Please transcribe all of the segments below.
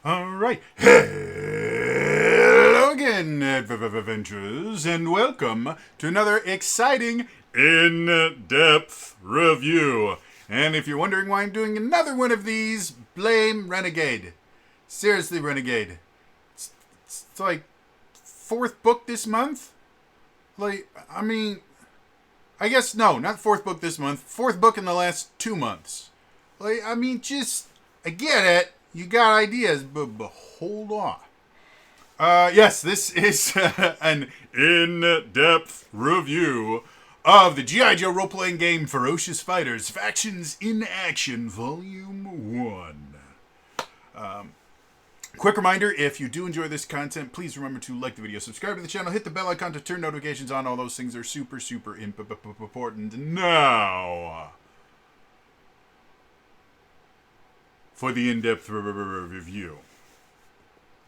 All right. Hello again, adventurers, and welcome to another exciting in-depth review. And if you're wondering why I'm doing another one of these, blame Renegade. Seriously, Renegade. It's like fourth book this month. I guess no, not fourth book this month. Fourth book in the last 2 months. Just I get it. You got ideas, but hold on. Yes, this is an in-depth review of the G.I. Joe role-playing game Ferocious Fighters Factions in Action Volume 1. Quick reminder, if you do enjoy this content, please remember to like the video, subscribe to the channel, hit the bell icon to turn notifications on. All those things are super important. Now, for the in-depth review.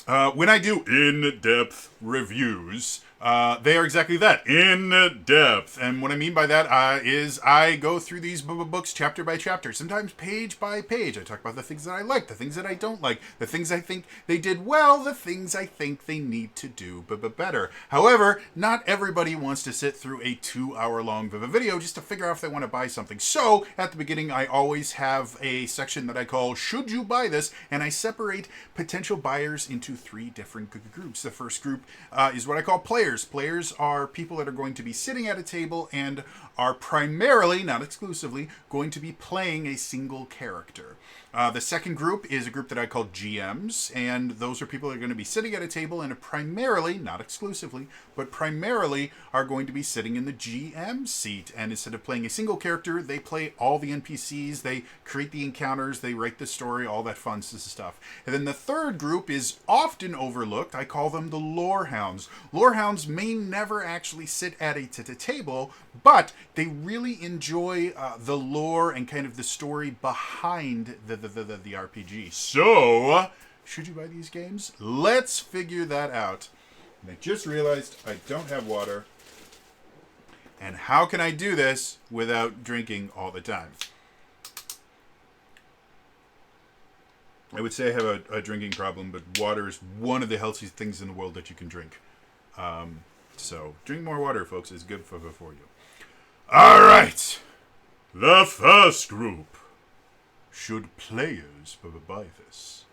When I do in-depth reviews, they are exactly that, in-depth. And what I mean by that is I go through these books chapter by chapter, sometimes page by page. I talk about the things that I like, the things that I don't like, the things I think they did well, the things I think they need to do better. However, not everybody wants to sit through a 2-hour-long video just to figure out if they want to buy something. So, at the beginning, I always have a section that I call, Should You Buy This? And I separate potential buyers into 3 different groups. The first group is what I call players. Players are people that are going to be sitting at a table and are primarily, not exclusively, going to be playing a single character. The second group is a group that I call GMs, and those are people that are going to be sitting at a table and primarily, not exclusively, but primarily are going to be sitting in the GM seat. And instead of playing a single character, they play all the NPCs, they create the encounters, they write the story, all that fun stuff. And then the third group is often overlooked. I call them the lore hounds. Lore hounds may never actually sit at a table, but they really enjoy the lore and kind of the story behind the RPG. So, should you buy these games? Let's figure that out. And I just realized I don't have water. And how can I do this without drinking all the time? I would say I have a drinking problem, but water is one of the healthiest things in the world that you can drink. So, drink more water, folks. It's good for you. All right. The first group. Should players buy this?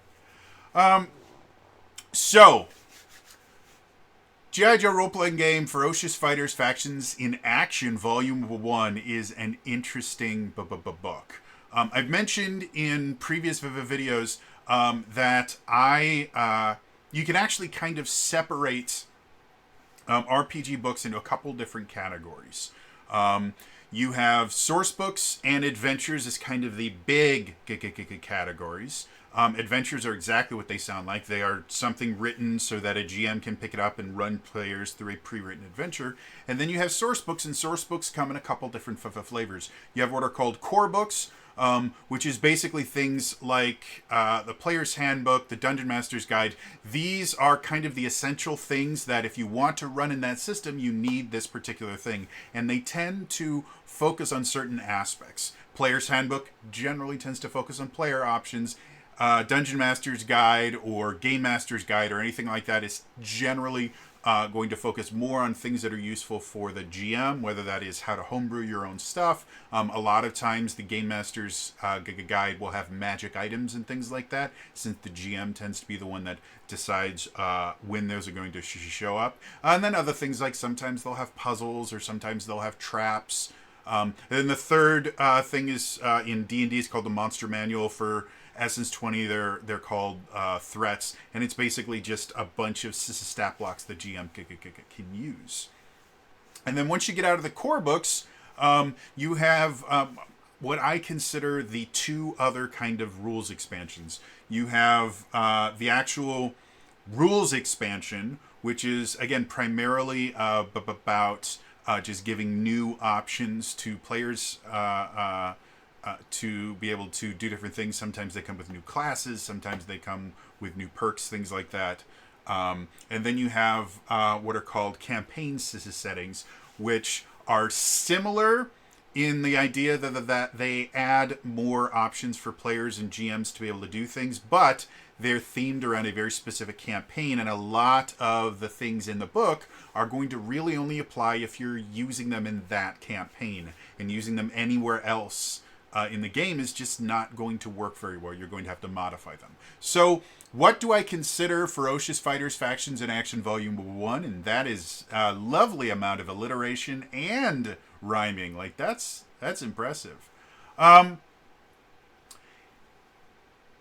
So, G.I. Joe role-playing game Ferocious Fighters Factions in Action Volume 1 is an interesting book. I've mentioned in previous videos that you can actually kind of separate RPG books into a couple different categories. You have source books and adventures as kind of the big categories. Adventures are exactly what they sound like. They are something written so that a GM can pick it up and run players through a pre-written adventure. And then you have source books, and source books come in a couple different flavors. You have what are called core books, which is basically things like the Player's Handbook, the Dungeon Master's Guide. These are kind of the essential things that if you want to run in that system, you need this particular thing. And they tend to focus on certain aspects. Player's Handbook generally tends to focus on player options. Dungeon Master's Guide or Game Master's Guide or anything like that is generally going to focus more on things that are useful for the GM, whether that is how to homebrew your own stuff. A lot of times the Game Master's Guide will have magic items and things like that, since the GM tends to be the one that decides when those are going to show up. And then other things like sometimes they'll have puzzles or sometimes they'll have traps. And then the third thing is in D&D is called the Monster Manual. For Essence 20, they're called threats, and it's basically just a bunch of stat blocks the GM can use. And then once you get out of the core books, you have what I consider the 2 other kind of rules expansions. You have the actual rules expansion, which is, again, primarily about just giving new options to players to be able to do different things. Sometimes they come with new classes, sometimes they come with new perks, things like that. And then you have what are called campaign settings, which are similar in the idea that they add more options for players and GMs to be able to do things, but they're themed around a very specific campaign, and a lot of the things in the book are going to really only apply if you're using them in that campaign, and using them anywhere else in the game is just not going to work very well. You're going to have to modify them. So what do I consider Ferocious Fighters Factions in Action Volume 1? And that is a lovely amount of alliteration and rhyming. Like, that's impressive.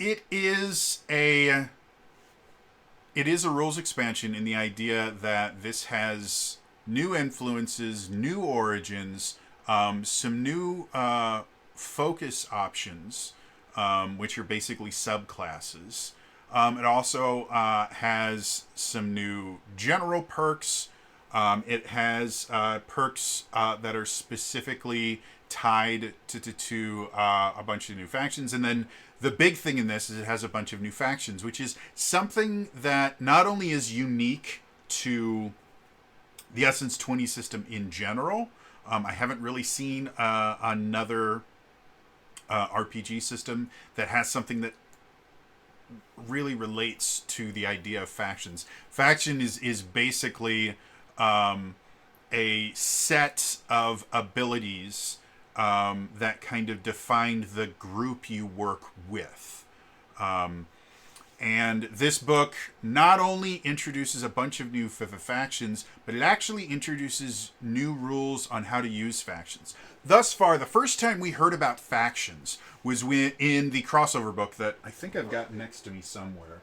It is a rules expansion in the idea that this has new influences, new origins, some new focus options, which are basically subclasses. It also has some new general perks. It has perks that are specifically tied to a bunch of new factions. And then the big thing in this is it has a bunch of new factions, which is something that not only is unique to the Essence 20 system in general. I haven't really seen another RPG system that has something that really relates to the idea of factions. Faction is basically a set of abilities that kind of define the group you work with. And this book not only introduces a bunch of new factions, but it actually introduces new rules on how to use factions. Thus far, the first time we heard about factions was in the crossover book that I think I've got next to me somewhere.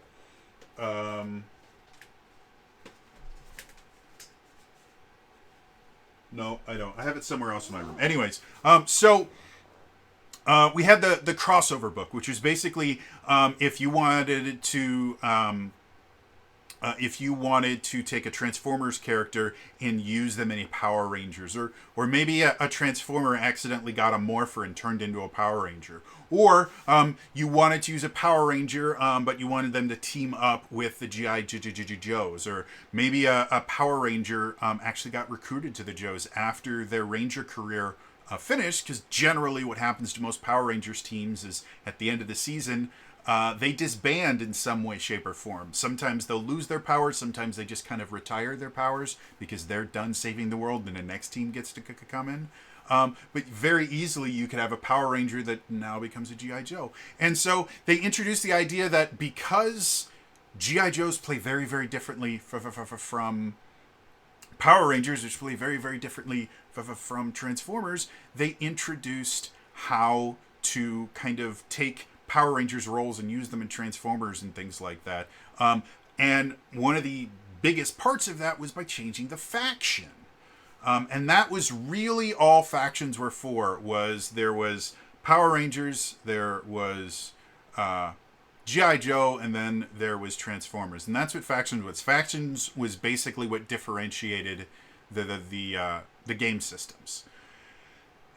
No, I don't. I have it somewhere else in my room. Anyways, we had the crossover book, which is basically if you wanted to take a Transformers character and use them in a Power Rangers, or maybe a Transformer accidentally got a Morpher and turned into a Power Ranger, or you wanted to use a Power Ranger, but you wanted them to team up with the G.I. Joes, or maybe a Power Ranger actually got recruited to the Joes after their Ranger career finished, because generally what happens to most Power Rangers teams is at the end of the season, they disband in some way, shape, or form. Sometimes they'll lose their powers. Sometimes they just kind of retire their powers because they're done saving the world and the next team gets to come in. But very easily you could have a Power Ranger that now becomes a G.I. Joe. And so they introduced the idea that because G.I. Joes play very, very differently from Power Rangers, which play very, very differently from Transformers, they introduced how to kind of take Power Rangers roles and use them in Transformers and things like that. And one of the biggest parts of that was by changing the faction. And that was really all factions were for. There was Power Rangers, there was G.I. Joe, and then there was Transformers. And that's what factions was. Factions was basically what differentiated the game systems.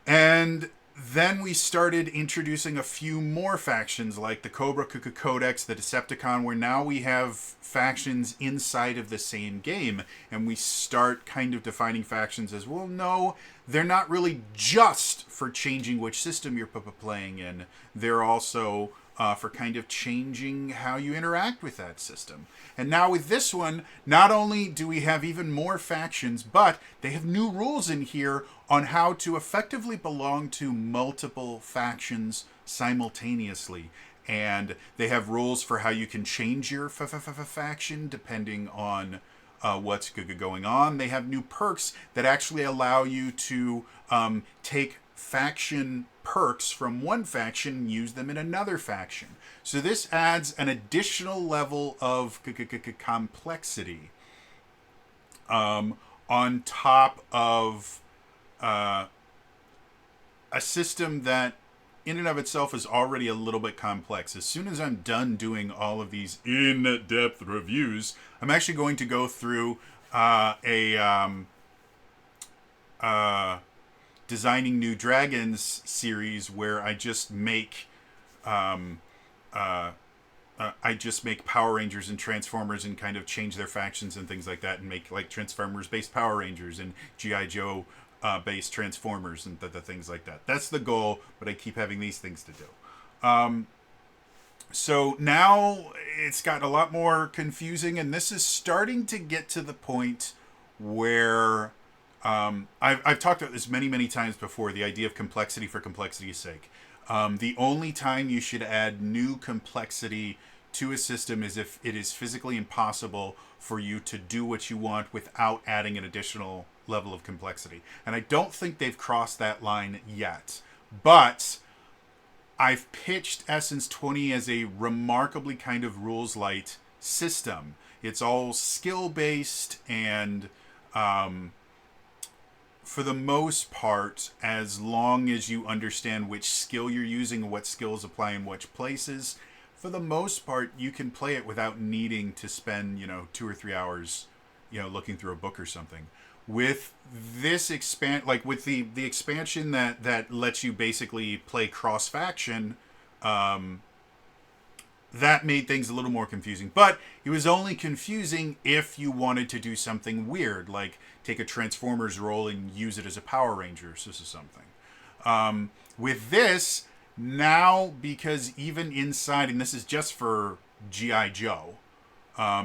And then we started introducing a few more factions, like the Cobra Codex, the Decepticon, where now we have factions inside of the same game. And we start kind of defining factions as, well, no, they're not really just for changing which system you're playing in. They're also for kind of changing how you interact with that system. And now with this one, not only do we have even more factions, but they have new rules in here on how to effectively belong to multiple factions simultaneously. And they have rules for how you can change your faction depending on what's going on. They have new perks that actually allow you to take faction perks from one faction and use them in another faction. So this adds an additional level of complexity on top of a system that in and of itself is already a little bit complex. As soon as I'm done doing all of these in-depth reviews, I'm actually going to go through Designing New Dragons series where I just make Power Rangers and Transformers and kind of change their factions and things like that, and make like Transformers based Power Rangers and G.I. Joe based Transformers and the things like that. That's the goal, but I keep having these things to do. So now it's gotten a lot more confusing, and this is starting to get to the point where I've talked about this many, many times before, the idea of complexity for complexity's sake. The only time you should add new complexity to a system is if it is physically impossible for you to do what you want without adding an additional level of complexity. And I don't think they've crossed that line yet. But I've pitched Essence 20 as a remarkably kind of rules light system. It's all skill based, and for the most part, as long as you understand which skill you're using and what skills apply in which places, for the most part, you can play it without needing to spend, 2 or 3 hours, looking through a book or something. With this like with the expansion that lets you basically play cross faction, that made things a little more confusing. But it was only confusing if you wanted to do something weird, like take a Transformers role and use it as a Power Ranger or something. With this, now, because even inside, and this is just for G.I. Joe,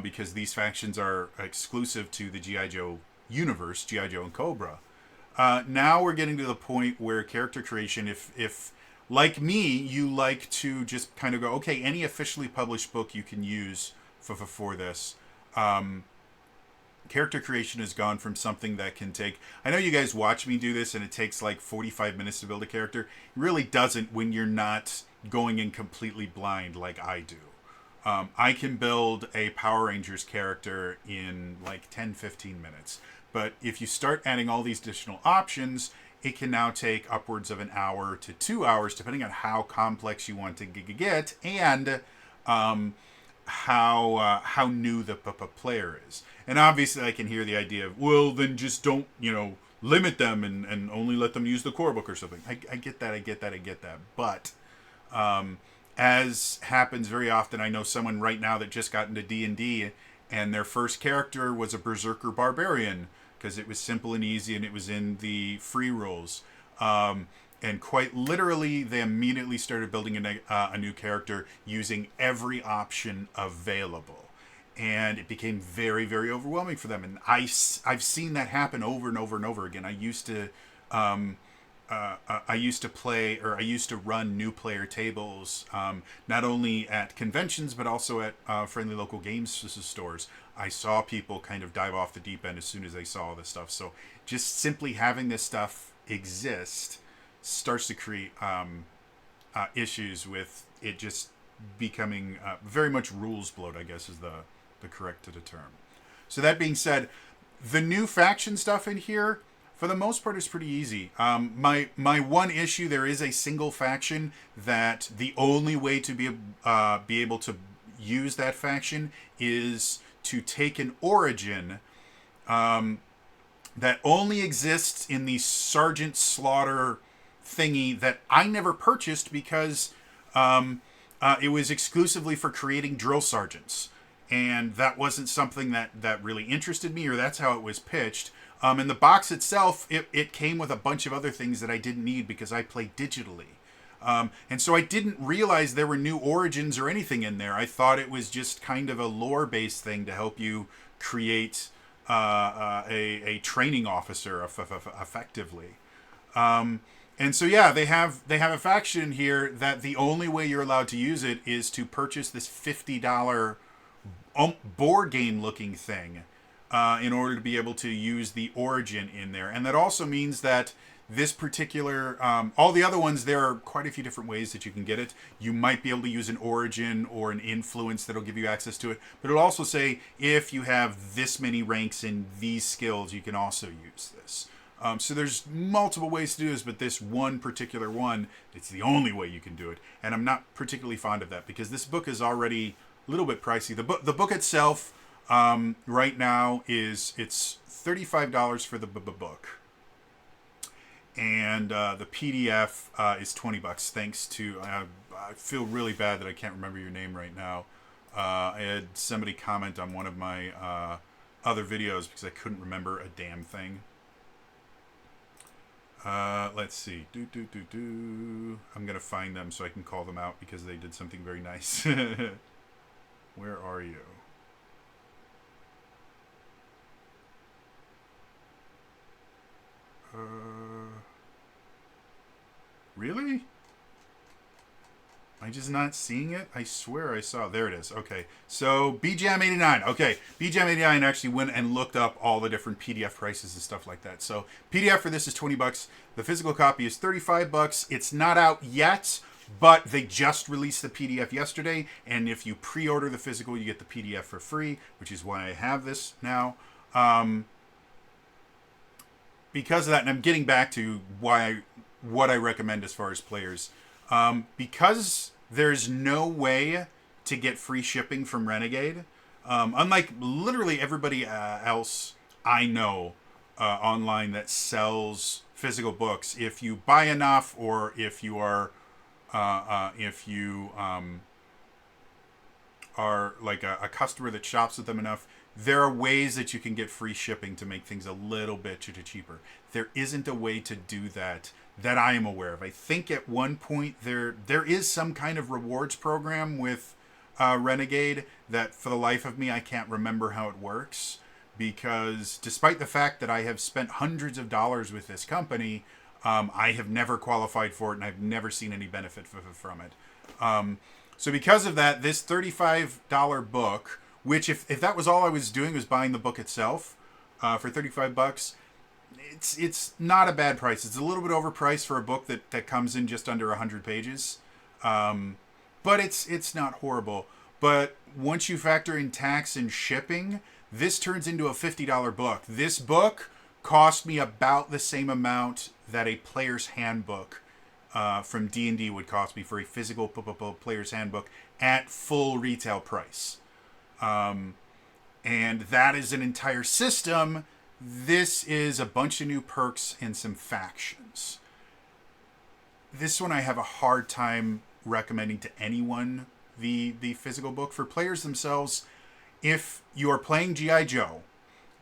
because these factions are exclusive to the G.I. Joe universe, G.I. Joe and Cobra. Now we're getting to the point where character creation, if like me, you like to just kind of go, okay, any officially published book you can use for this. Character creation has gone from something that can take... I know you guys watch me do this and it takes like 45 minutes to build a character. It really doesn't when you're not going in completely blind like I do. I can build a Power Rangers character in like 10-15 minutes. But if you start adding all these additional options, it can now take upwards of an hour to 2 hours, depending on how complex you want to get and how new the player is. And obviously I can hear the idea of, well, then just don't, limit them and only let them use the core book or something. I get that. But as happens very often, I know someone right now that just got into D&D and their first character was a Berserker Barbarian because it was simple and easy and it was in the free rules. And quite literally, they immediately started building a new character using every option available. And it became very, very overwhelming for them. And I've seen that happen over and over and over again. I used to play, or I used to run new player tables, not only at conventions but also at friendly local games stores. I saw people kind of dive off the deep end as soon as they saw all this stuff. So just simply having this stuff exist starts to create issues with it just becoming very much rules bloat, I guess is the correct term. So that being said, the new faction stuff in here, for the most part, is pretty easy. My one issue, there is a single faction that the only way to be able to use that faction is to take an origin that only exists in the Sergeant Slaughter thingy that I never purchased because it was exclusively for creating drill sergeants. And that wasn't something that really interested me, or that's how it was pitched. And the box itself, it came with a bunch of other things that I didn't need because I play digitally. And so I didn't realize there were new origins or anything in there. I thought it was just kind of a lore-based thing to help you create a training officer effectively. And so yeah, they have a faction here that the only way you're allowed to use it is to purchase this $50 board game looking thing in order to be able to use the origin in there. And that also means that this particular, all the other ones, there are quite a few different ways that you can get it. You might be able to use an origin or an influence that'll give you access to it. But it'll also say, if you have this many ranks in these skills, you can also use this. So there's multiple ways to do this, but this one particular one, it's the only way you can do it. And I'm not particularly fond of that because this book is already a little bit pricey. The book itself right now it's $35 for the book. And the PDF is $20 thanks to... I feel really bad that I can't remember your name right now. I had somebody comment on one of my other videos because I couldn't remember a damn thing. Let's see. I'm gonna find them so I can call them out because they did something very nice. Where are you? Really? Am I just not seeing it? I swear I saw. There it is. Okay. So BJam89. Okay. BJam89 actually went and looked up all the different PDF prices and stuff like that. So PDF for this is $20. The physical copy is $35. It's not out yet, but they just released the PDF yesterday. And if you pre-order the physical, you get the PDF for free, which is why I have this now. Because of that, and I'm getting back to what I recommend as far as players. Because there's no way to get free shipping from Renegade, unlike literally everybody else I know online that sells physical books. If you buy enough, or if you are like a customer that shops with them enough, there are ways that you can get free shipping to make things a little bit cheaper. There isn't a way to do that I am aware of. I think at one point there is some kind of rewards program with Renegade that for the life of me I can't remember how it works, because despite the fact that I have spent hundreds of dollars with this company, I have never qualified for it and I've never seen any benefit from it. So because of that, this $35 book, which if that was all I was doing was buying the book itself for $35, it's not a bad price. It's a little bit overpriced for a book that comes in just under 100 pages. But it's not horrible. But once you factor in tax and shipping, this turns into a $50 book. This book cost me about the same amount that a player's handbook from D&D would cost me for a physical player's handbook at full retail price. And that is an entire system. This is a bunch of new perks and some factions. This one I have a hard time recommending to anyone, the physical book. For players themselves, if you are playing G.I. Joe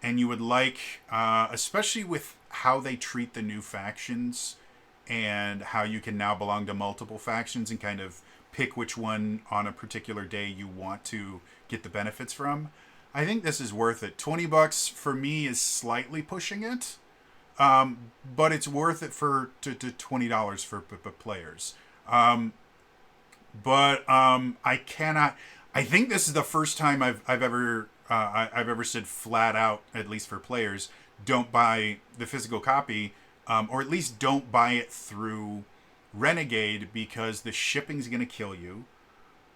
and you would like, especially with how they treat the new factions and how you can now belong to multiple factions and kind of pick which one on a particular day you want to get the benefits from, I think this is worth it. $20 for me is slightly pushing it, but it's worth it for to $20 for players. But I cannot. I think this is the first time I've ever said flat out, at least for players, don't buy the physical copy, or at least don't buy it through Renegade, because the shipping's gonna kill you.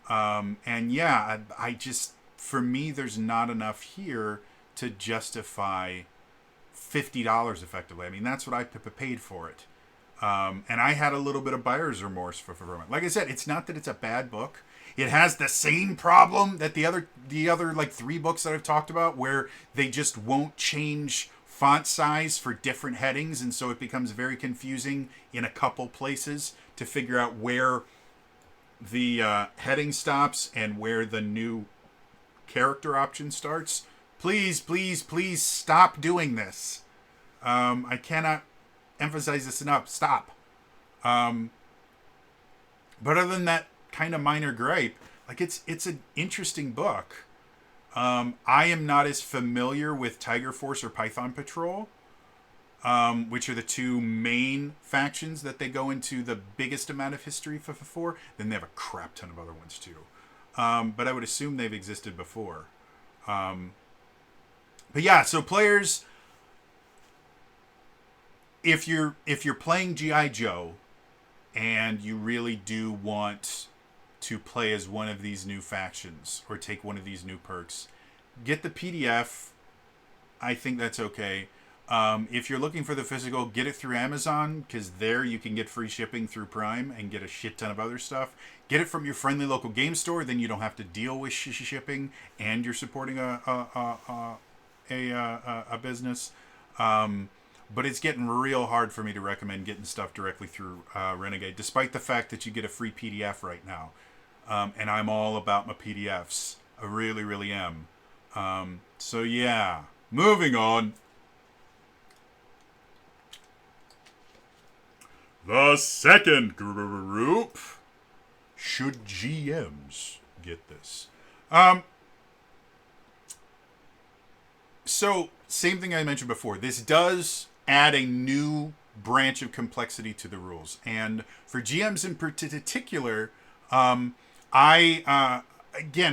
And yeah, I just, for me, there's not enough here to justify $50 effectively. I mean, that's what I paid for it. And I had a little bit of buyer's remorse for it. Like I said, it's not that it's a bad book. It has the same problem that the other like 3 books that I've talked about, where they just won't change font size for different headings, and so it becomes very confusing in a couple places to figure out where the heading stops and where the new character option starts. Please, please, please stop doing this. I cannot emphasize this enough. Stop. But other than that kind of minor gripe, like it's an interesting book. I am not as familiar with Tiger Force or Python Patrol, which are the 2 main factions that they go into the biggest amount of history for. Then they have a crap ton of other ones too. But I would assume they've existed before. But yeah, so players, if you're playing G.I. Joe and you really do want to play as one of these new factions or take one of these new perks, get the PDF. I think that's okay. If you're looking for the physical, get it through Amazon, because there you can get free shipping through Prime and get a shit ton of other stuff. Get it from your friendly local game store, then you don't have to deal with shipping, and you're supporting a business. But it's getting real hard for me to recommend getting stuff directly through Renegade, despite the fact that you get a free PDF right now. And I'm all about my PDFs. I really, really am. So yeah, moving on. The second group. Should GMs get this? So, same thing I mentioned before. This does add a new branch of complexity to the rules. And for GMs in particular, again,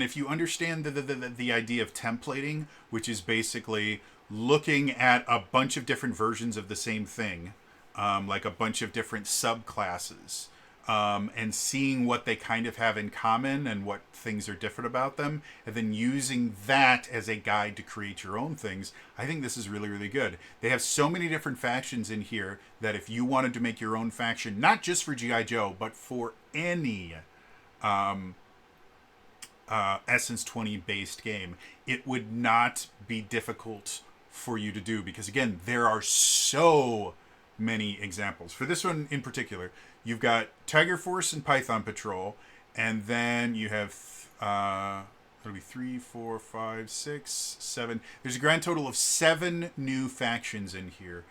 if you understand the idea of templating, which is basically looking at a bunch of different versions of the same thing, like a bunch of different subclasses, and seeing what they kind of have in common and what things are different about them, and then using that as a guide to create your own things. I think this is really, really good. They have so many different factions in here that if you wanted to make your own faction, not just for G.I. Joe, but for any Essence 20 based game, it would not be difficult for you to do, because again, there are so many examples. For this one in particular, you've got Tiger Force and Python Patrol, and then you have that'll be 3, 4, 5, 6, 7. There's a grand total of 7 new factions in here.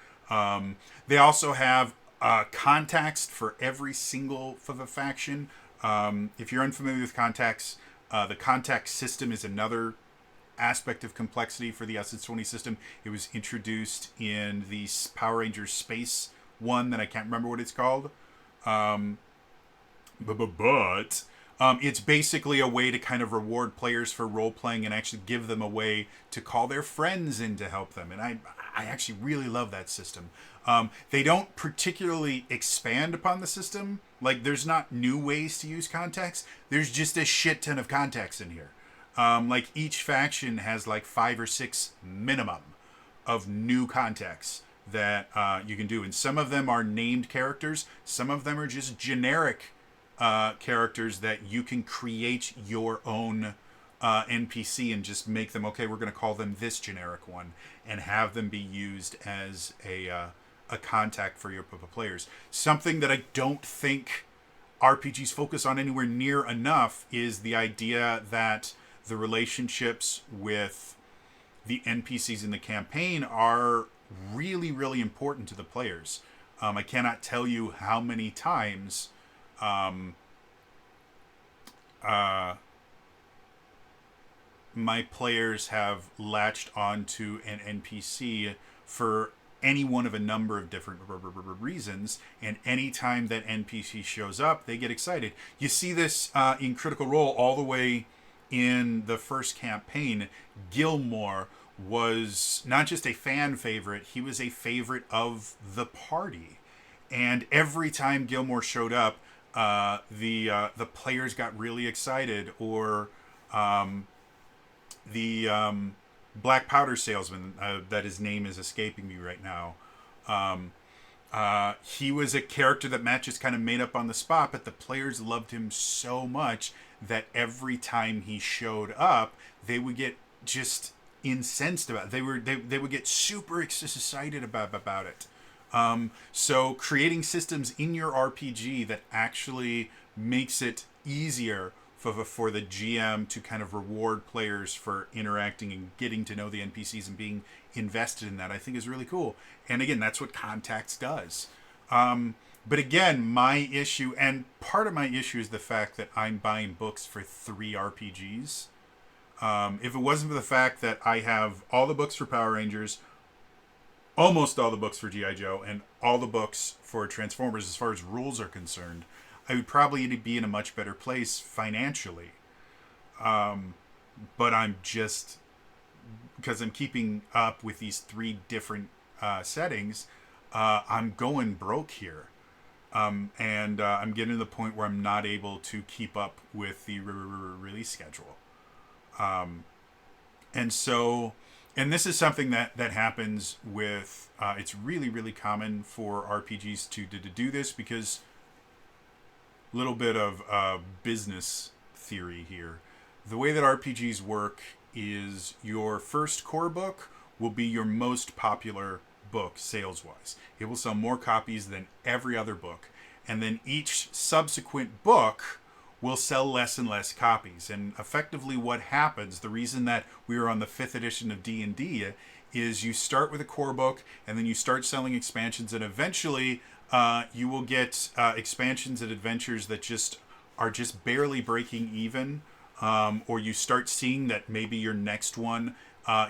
They also have contacts for every single faction. If you're unfamiliar with contacts, the contact system is another aspect of complexity for the Essence 20 system. It was introduced in the Power Rangers Space one that I can't remember what it's called. But it's basically a way to kind of reward players for role-playing and actually give them a way to call their friends in to help them. And I actually really love that system. They don't particularly expand upon the system. Like, there's not new ways to use contacts. There's just a shit ton of contacts in here. Like, each faction has like 5 or 6 minimum of new contacts that you can do. And some of them are named characters. Some of them are just generic characters that you can create your own NPC and just make them, okay, we're going to call them this generic one, and have them be used as a contact for your players. Something that I don't think RPGs focus on anywhere near enough is the idea that the relationships with the NPCs in the campaign are really, really important to the players. I cannot tell you how many times my players have latched onto an NPC for any one of a number of different reasons, and anytime that NPC shows up, they get excited. You see this in Critical Role all the way in the first campaign. Gilmore was not just a fan favorite, he was a favorite of the party. And every time Gilmore showed up, the players got really excited. Or the black powder salesman, that his name is escaping me right now. He was a character that Matt just kind of made up on the spot, but the players loved him so much that every time he showed up, they would get just incensed about it. They would get super excited about it. So creating systems in your RPG that actually makes it easier for the GM to kind of reward players for interacting and getting to know the NPCs and being invested in that, I think is really cool. And again, that's what Contacts does. But again, my issue, and part of my issue, is the fact that I'm buying books for 3 RPGs. If it wasn't for the fact that I have all the books for Power Rangers, almost all the books for G.I. Joe, and all the books for Transformers as far as rules are concerned, I would probably be in a much better place financially. But I'm just, because I'm keeping up with these 3 different settings, I'm going broke here. And I'm getting to the point where I'm not able to keep up with the release schedule. And so, and this is something that happens with, it's really, really common for RPGs to do this, because little bit of business theory here. The way that RPGs work is your first core book will be your most popular book sales-wise. It will sell more copies than every other book. And then each subsequent book will sell less and less copies. And effectively what happens, the reason that we are on the 5th edition of D&D, is you start with a core book, and then you start selling expansions, and eventually You will get expansions and adventures that just are just barely breaking even, or you start seeing that maybe your next one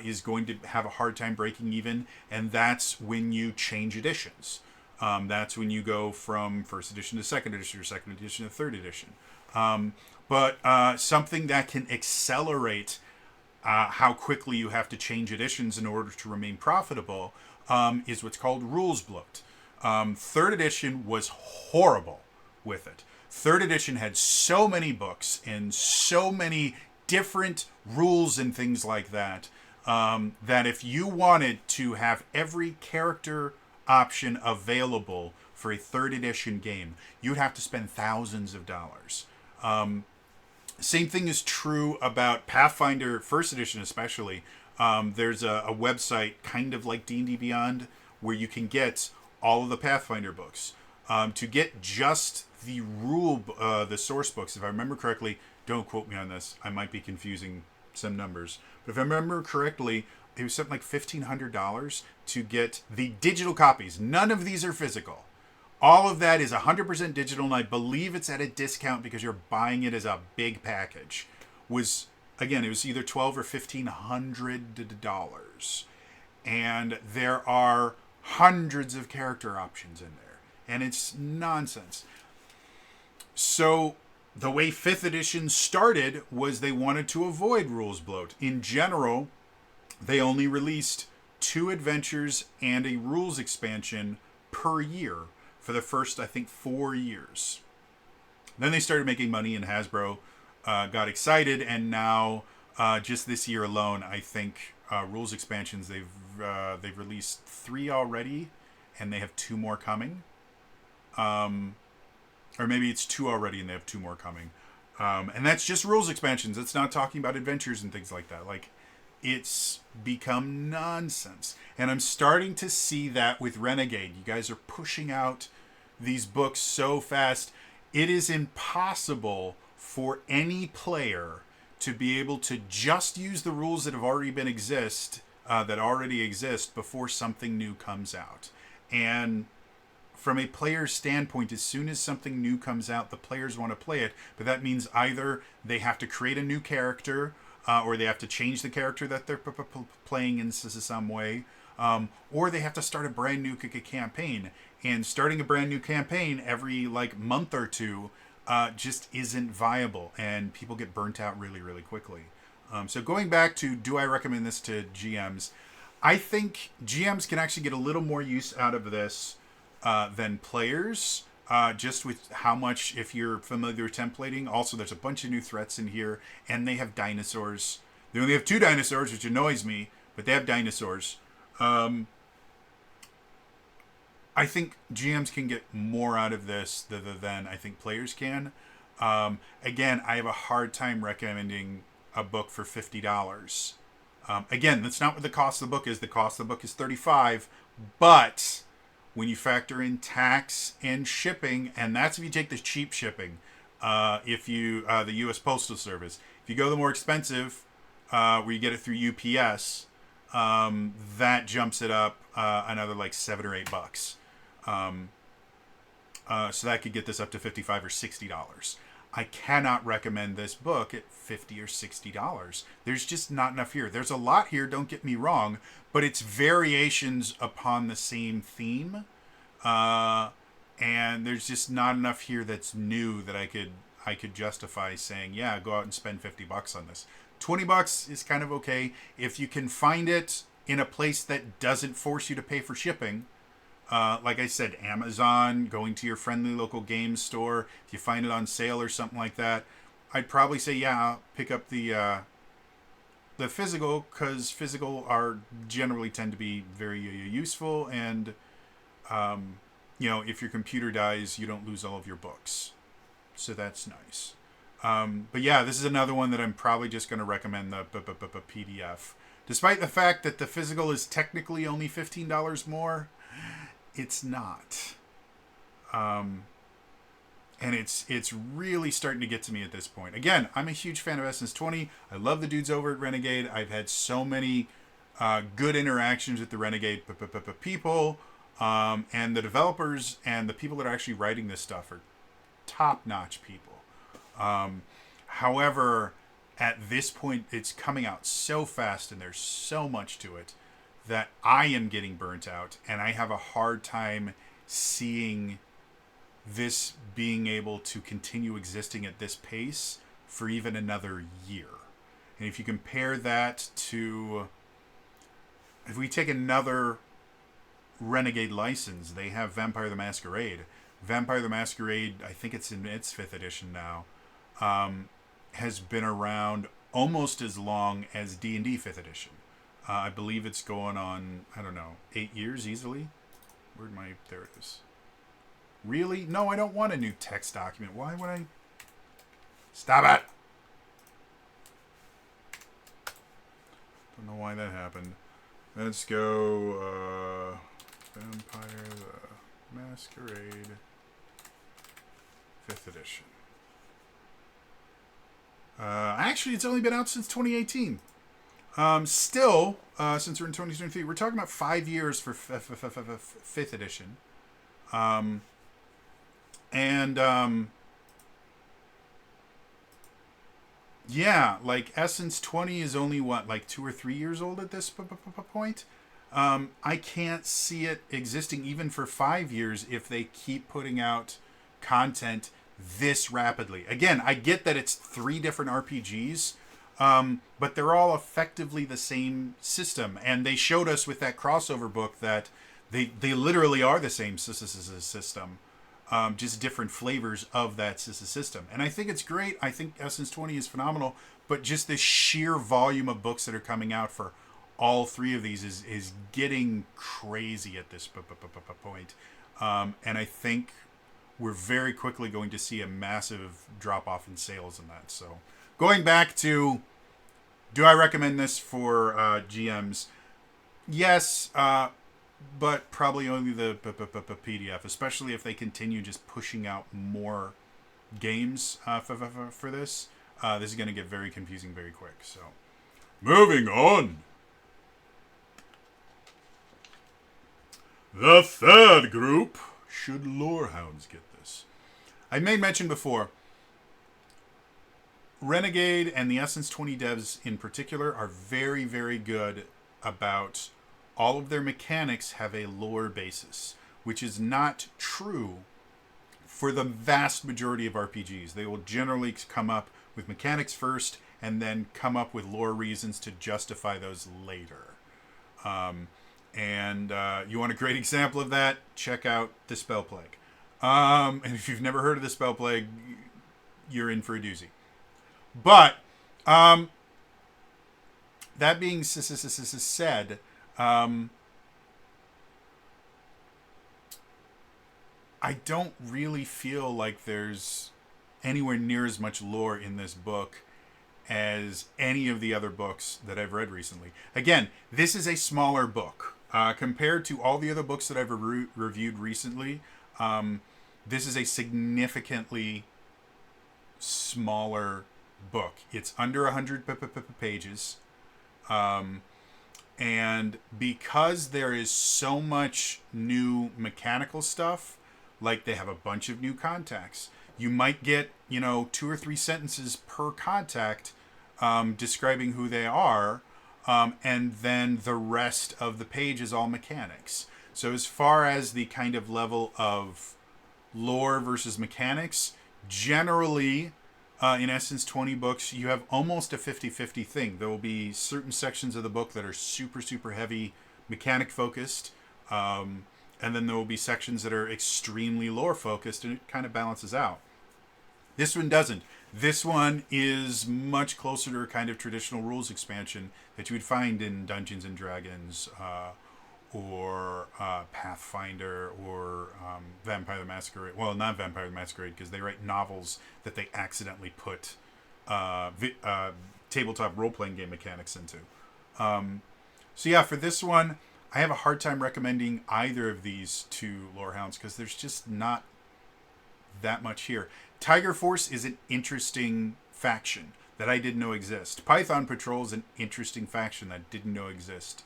is going to have a hard time breaking even, and that's when you change editions. That's when you go from first edition to second edition, or second edition to third edition. But something that can accelerate how quickly you have to change editions in order to remain profitable is what's called rules bloat. Third edition was horrible with it. Third edition had so many books and so many different rules and things like that, that if you wanted to have every character option available for a third edition game, you'd have to spend thousands of dollars. Same thing is true about Pathfinder First Edition, especially. There's a website kind of like D&D Beyond where you can get all of the Pathfinder books. To get just the the source books, if I remember correctly, don't quote me on this, I might be confusing some numbers, but if I remember correctly, it was something like $1,500 to get the digital copies. None of these are physical. All of that is 100% digital, and I believe it's at a discount because you're buying it as a big package. It was either $1,200 or $1,500, and there are hundreds of character options in there, and it's nonsense. So the way 5th edition started was they wanted to avoid rules bloat. In general, they only released 2 adventures and a rules expansion per year for the first, I think, 4 years. Then they started making money, and Hasbro got excited, and now just this year alone, I think rules expansions, they've released 3 already, and they have 2 more coming. Or maybe it's 2 already and they have 2 more coming. And that's just rules expansions. It's not talking about adventures and things like that. Like, it's become nonsense. And I'm starting to see that with Renegade. You guys are pushing out these books so fast. It is impossible for any player to be able to just use the rules that have already already exist before something new comes out. And from a player's standpoint, as soon as something new comes out, the players want to play it. But that means either they have to create a new character, or they have to change the character that they're playing in some way, or they have to start a brand new campaign. And starting a brand new campaign every month or 2 just isn't viable, and people get burnt out really, really quickly. So going back to, do I recommend this to GMs? I think GMs can actually get a little more use out of this than players, just with how much, if you're familiar with templating. Also, there's a bunch of new threats in here, and they have dinosaurs. They only have 2 dinosaurs, which annoys me, but they have dinosaurs. I think GMs can get more out of this than I think players can. Again, I have a hard time recommending a book for $50. Again, that's not what the cost of the book is. The cost of the book is $35, but when you factor in tax and shipping, and that's if you take the cheap shipping, the U.S. Postal Service. If you go the more expensive, where you get it through UPS, that jumps it up another $7 or $8. So that could get this up to $55 or $60. I cannot recommend this book at $50 or $60. There's just not enough here. There's a lot here, don't get me wrong, but it's variations upon the same theme. And there's just not enough here that's new that I could justify saying, yeah, go out and spend $50 on this. $20 is kind of okay. If you can find it in a place that doesn't force you to pay for shipping, like I said, Amazon, going to your friendly local game store, if you find it on sale or something like that, I'd probably say, yeah, pick up the physical, because physical generally tend to be very useful, and if your computer dies, you don't lose all of your books, so that's nice. But yeah, this is another one that I'm probably just going to recommend the PDF, despite the fact that the physical is technically only $15 more. It's not. And it's really starting to get to me at this point. Again, I'm a huge fan of Essence 20. I love the dudes over at Renegade. I've had so many good interactions with the Renegade people. And the developers and the people that are actually writing this stuff are top-notch people. However, at this point, it's coming out so fast and there's so much to it that I am getting burnt out, and I have a hard time seeing this being able to continue existing at this pace for even another year. And if you compare that to, if we take another Renegade license, they have Vampire the Masquerade. Vampire the Masquerade, I think it's in its 5th edition now, has been around almost as long as D&D 5th edition. I believe it's going on, I don't know, 8 years easily. Where'd my, there it is. Really? No, I don't want a new text document. Why would I? Stop it! Don't know why that happened. Let's go, Vampire the Masquerade 5th edition. Actually, it's only been out since 2018. Still, since we're in 2023, we're talking about 5 years for 5th edition. Yeah, like Essence 20 is only what, like 2 or 3 years old at this point. I can't see it existing even for 5 years if they keep putting out content this rapidly. Again, I get that it's 3 different RPGs, but they're all effectively the same system. And they showed us with that crossover book that they literally are the same system, just different flavors of that system. And I think it's great. I think Essence 20 is phenomenal, but just the sheer volume of books that are coming out for all 3 of these is getting crazy at this point. And I think we're very quickly going to see a massive drop-off in sales in that. So going back to, do I recommend this for GMs? Yes, but probably only the PDF, especially if they continue just pushing out more games for this. This is going to get very confusing very quick. So moving on. The third group, should Lorehounds get this? I made mention before, Renegade and the Essence 20 devs in particular are very, very good about all of their mechanics have a lore basis, which is not true for the vast majority of RPGs. They will generally come up with mechanics first and then come up with lore reasons to justify those later. And you want a great example of that? Check out the Spell Plague. And if you've never heard of the Spell Plague, you're in for a doozy. But that being said, I don't really feel like there's anywhere near as much lore in this book as any of the other books that I've read recently. Again, this is a smaller book. Compared to all the other books that I've reviewed recently, this is a significantly smaller book. It's under 100 pages. And because there is so much new mechanical stuff, like they have a bunch of new contacts, you might get, 2 or 3 sentences per contact describing who they are. And then the rest of the page is all mechanics. So as far as the kind of level of lore versus mechanics, generally in Essence 20 books, you have almost a 50-50 thing. There will be certain sections of the book that are super, super heavy mechanic focused. And then there will be sections that are extremely lore focused, and it kind of balances out. This one doesn't. This one is much closer to a kind of traditional rules expansion that you would find in Dungeons and Dragons or Pathfinder or Vampire the Masquerade. Well, not Vampire the Masquerade, because they write novels that they accidentally put tabletop role-playing game mechanics into. So yeah, for this one, I have a hard time recommending either of these to Lorehounds because there's just not that much here. Tiger Force is an interesting faction that I didn't know exist. Python Patrol is an interesting faction that I didn't know exist.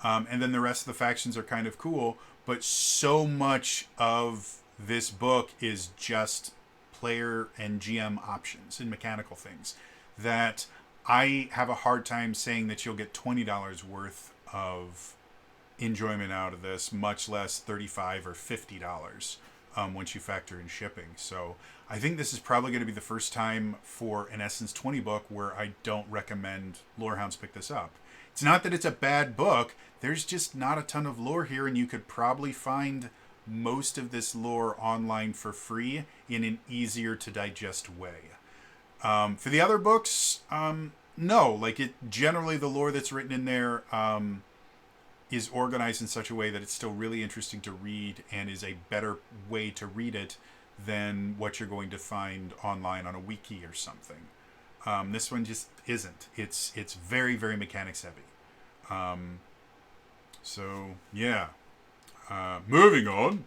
And then the rest of the factions are kind of cool, but so much of this book is just player and GM options and mechanical things that I have a hard time saying that you'll get $20 worth of enjoyment out of this, much less $35 or $50 once you factor in shipping. So I think this is probably going to be the first time for an Essence 20 book where I don't recommend Lorehounds pick this up. It's not that it's a bad book. There's just not a ton of lore here, and you could probably find most of this lore online for free in an easier to digest way. For the other books, no. Like, it generally, the lore that's written in there is organized in such a way that it's still really interesting to read and is a better way to read it than what you're going to find online on a wiki or something. This one just isn't. It's very, very mechanics heavy. So, yeah. Moving on.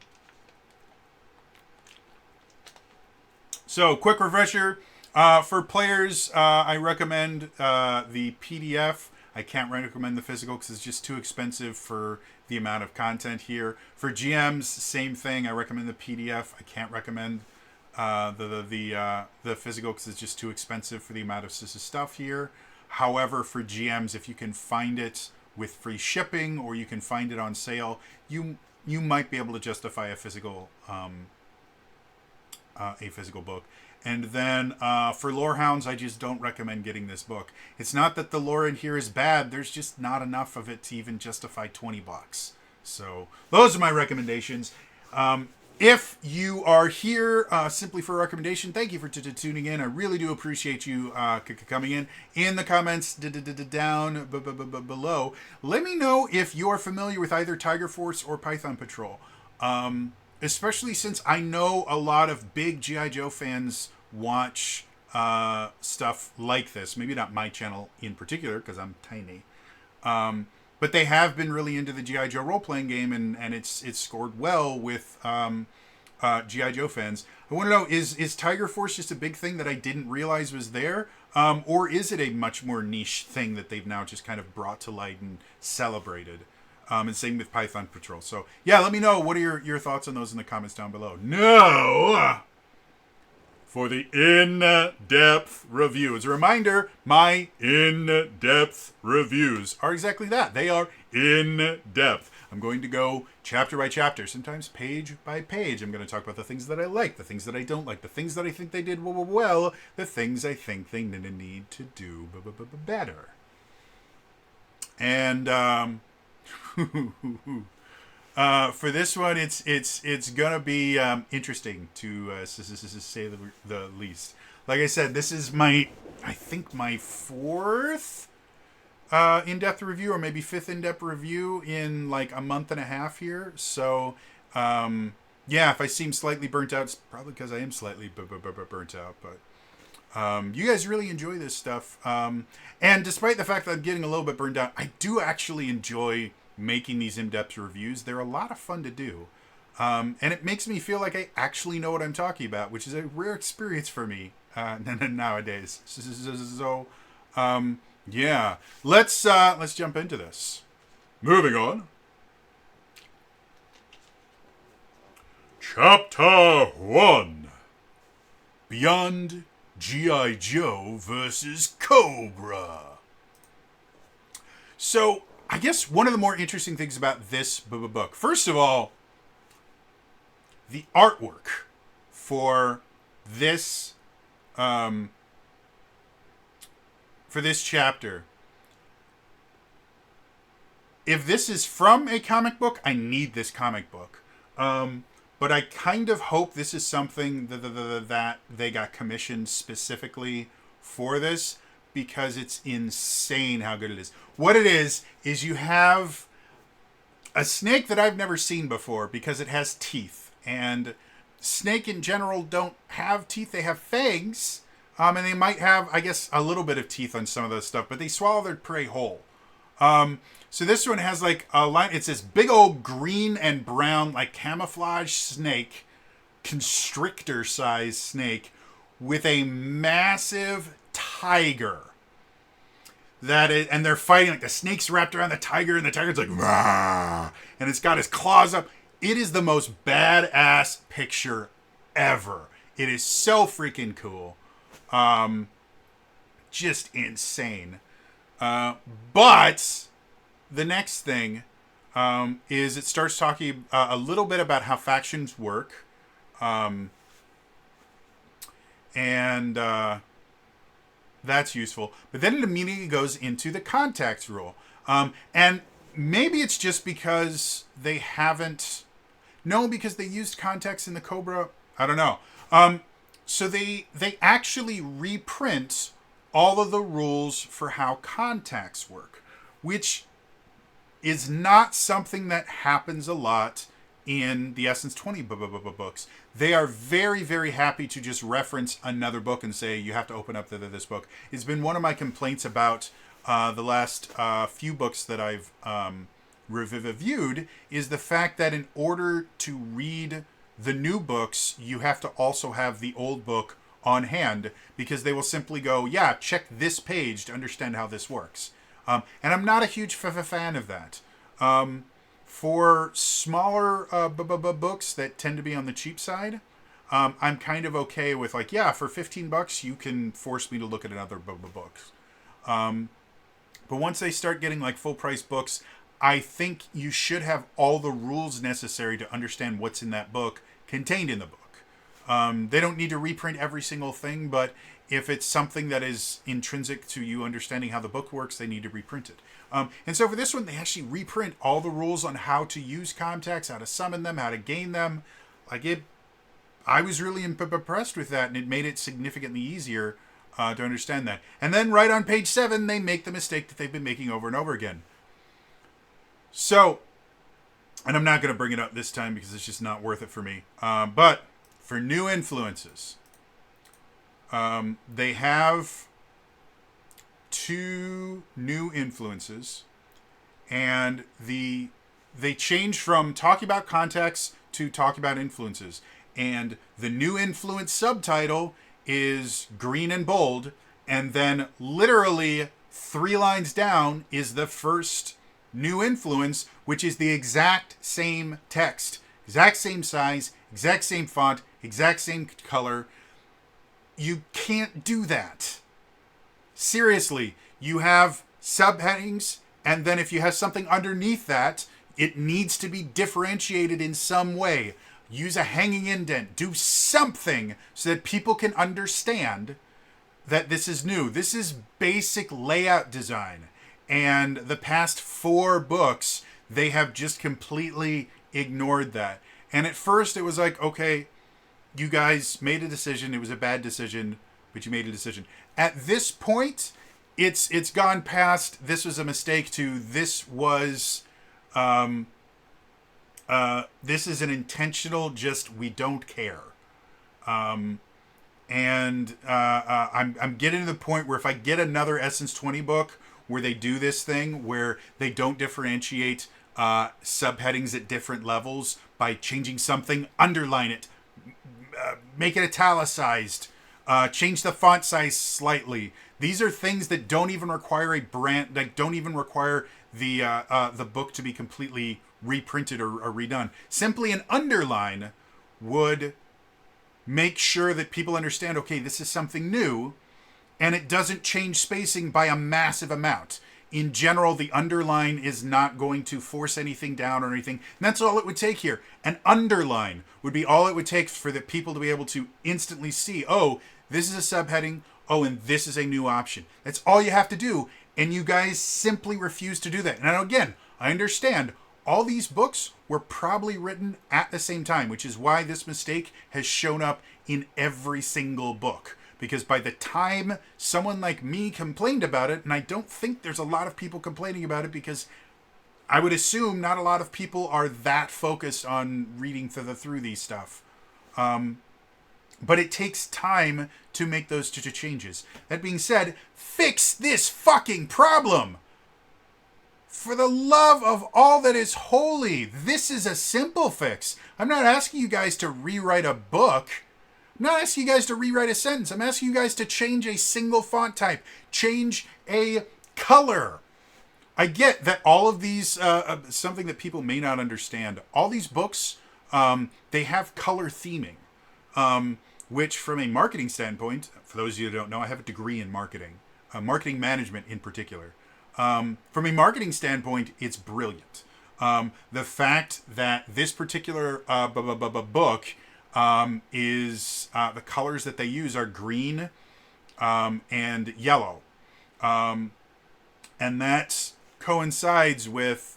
So, quick refresher. For players, I recommend the PDF. I can't recommend the physical because it's just too expensive for the amount of content here. For GMs, same thing. I recommend the PDF. I can't recommend the physical because it's just too expensive for the amount of stuff here. However, for GMs, if you can find it with free shipping or you can find it on sale, you might be able to justify a physical book. And then for Lorehounds, I just don't recommend getting this book. It's not that the lore in here is bad. There's just not enough of it to even justify $20. So those are my recommendations. If you are here simply for a recommendation, thank you for tuning in. I really do appreciate you coming in. In the comments down below, let me know if you're familiar with either Tiger Force or Python Patrol. Especially since I know a lot of big G.I. Joe fans watch stuff like this. Maybe not my channel in particular, because I'm tiny. But they have been really into the G.I. Joe role-playing game, and it's scored well with G.I. Joe fans. I want to know, is Tiger Force just a big thing that I didn't realize was there? Or is it a much more niche thing that they've now just kind of brought to light and celebrated? And same with Python Patrol. So, yeah, let me know. What are your thoughts on those in the comments down below. Now, for the in-depth review. As a reminder, my in-depth reviews are exactly that. They are in-depth. I'm going to go chapter by chapter, sometimes page by page. I'm going to talk about the things that I like, the things that I don't like, the things that I think they did well, the things I think they need to do better. And for this one, it's gonna be interesting to say the least. Like I said, this is I think my fourth in-depth review, or maybe fifth in-depth review in like a month and a half here. So yeah, if I seem slightly burnt out, it's probably because I am slightly burnt out. But you guys really enjoy this stuff, and despite the fact that I'm getting a little bit burned out, I do actually enjoy making these in-depth reviews. They're a lot of fun to do, and it makes me feel like I actually know what I'm talking about, which is a rare experience for me nowadays. So yeah, let's jump into this. Moving on. Chapter 1. Beyond G.I. Joe versus Cobra. So, I guess one of the more interesting things about this book, first of all, the artwork for this chapter. If this is from a comic book, I need this comic book. But I kind of hope this is something that they got commissioned specifically for this, because it's insane how good it is. What it is you have a snake that I've never seen before because it has teeth. And snake in general don't have teeth. They have fangs. And they might have, I guess, a little bit of teeth on some of those stuff, but they swallow their prey whole. So this one has like a line. It's this big old green and brown, like camouflage snake, constrictor sized snake with a massive tiger. and they're fighting, like the snake's wrapped around the tiger, and the tiger's like, rah, and it's got his claws up. It is the most badass picture ever. It is so freaking cool. Just insane. But the next thing is it starts talking a little bit about how factions work. And that's useful. But then it immediately goes into the contacts rule. And maybe it's just because they haven't... No, because they used contacts in the Cobra. I don't know. So they actually reprint all of the rules for how contacts work, which is not something that happens a lot in the Essence 20 books. They are very, very happy to just reference another book and say, you have to open up this book. It's been one of my complaints about the last few books that I've reviewed, is the fact that in order to read the new books, you have to also have the old book on hand, because they will simply go, yeah, check this page to understand how this works. And I'm not a huge fan of that. For smaller books that tend to be on the cheap side, I'm kind of okay with, like, yeah, for $15 you can force me to look at another book. But once they start getting like full price books, I think you should have all the rules necessary to understand what's in that book contained in the book. They don't need to reprint every single thing, but if it's something that is intrinsic to you understanding how the book works, they need to reprint it. And so for this one, they actually reprint all the rules on how to use contacts, how to summon them, how to gain them. I was really impressed with that, and it made it significantly easier to understand that. And then right on page 7, they make the mistake that they've been making over and over again. So, and I'm not going to bring it up this time because it's just not worth it for me. But for new influences, they have 2 new influences, and they change from talking about contacts to talking about influences. And the new influence subtitle is green and bold, and then literally 3 lines down is the first new influence, which is the exact same text, exact same size, exact same font, exact same color. You can't do that. Seriously, you have subheadings, and then if you have something underneath that, it needs to be differentiated in some way. Use a hanging indent. Do something so that people can understand that this is new. This is basic layout design. And the past 4 books, they have just completely ignored that. And at first it was like, okay, you guys made a decision. It was a bad decision, but you made a decision. At this point, it's gone past this was a mistake to this was this is an intentional just we don't care. I'm getting to the point where if I get another Essence 20 book where they do this thing where they don't differentiate subheadings at different levels by changing something, underline it, make it italicized, change the font size slightly. These are things that don't even require a brand, like don't even require the book to be completely reprinted or redone. Simply an underline would make sure that people understand, okay, this is something new, and it doesn't change spacing by a massive amount. In general, the underline is not going to force anything down or anything. And that's all it would take here. An underline would be all it would take for the people to be able to instantly see, oh, this is a subheading, oh, and this is a new option. That's all you have to do, and you guys simply refuse to do that. And again, I understand all these books were probably written at the same time, which is why this mistake has shown up in every single book. Because by the time someone like me complained about it, and I don't think there's a lot of people complaining about it because I would assume not a lot of people are that focused on reading through these stuff. But it takes time to make those two changes. That being said, fix this fucking problem! For the love of all that is holy, this is a simple fix. I'm not asking you guys to rewrite a book. I'm not asking you guys to rewrite a sentence. I'm asking you guys to change a single font type. Change a color. I get that all of these, something that people may not understand, all these books, they have color theming, which from a marketing standpoint, for those of you who don't know, I have a degree in marketing, marketing management in particular. From a marketing standpoint, it's brilliant. The fact that this particular book is the colors that they use are green and yellow. And that coincides with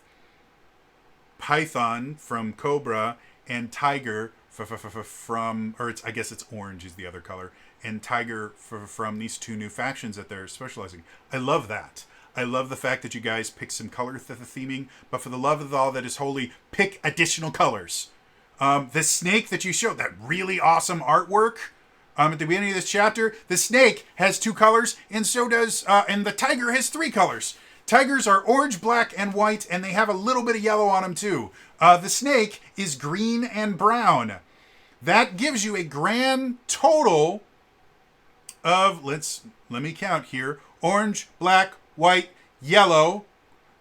Python from Cobra and Tiger from, or I guess it's orange is the other color, and Tiger from these two new factions that they're specializing. I love that. I love the fact that you guys pick some color theming, but for the love of all that is holy, pick additional colors. The snake that you showed, that really awesome artwork at the beginning of this chapter, the snake has 2 colors, and so does, and the tiger has 3 colors. Tigers are orange, black, and white, and they have a little bit of yellow on them too. The snake is green and brown. That gives you a grand total of, let me count here, orange, black, white, yellow,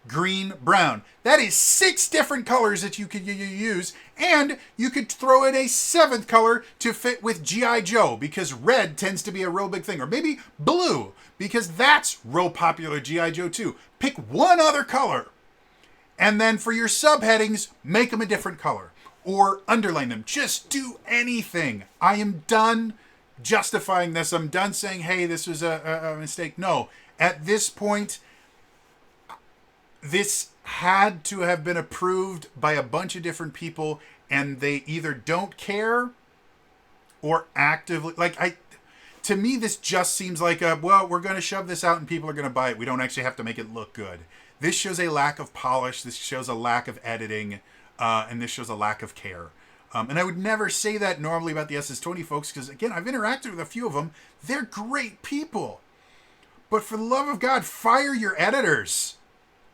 green, brown. That is 6 different colors that you could use, and you could throw in a 7th color to fit with G.I. Joe, because red tends to be a real big thing, or maybe blue, because that's real popular G.I. Joe too. Pick one other color, and then for your subheadings, make them a different color, or underline them. Just do anything. I am done justifying this. I'm done saying, hey, this was a mistake. No, at this point, this had to have been approved by a bunch of different people, and they either don't care or actively, to me, this just seems like we're going to shove this out and people are going to buy it. We don't actually have to make it look good. This shows a lack of polish. This shows a lack of editing. And this shows a lack of care. And I would never say that normally about the SS20 folks, because, again, I've interacted with a few of them. They're great people. But for the love of God, fire your editors.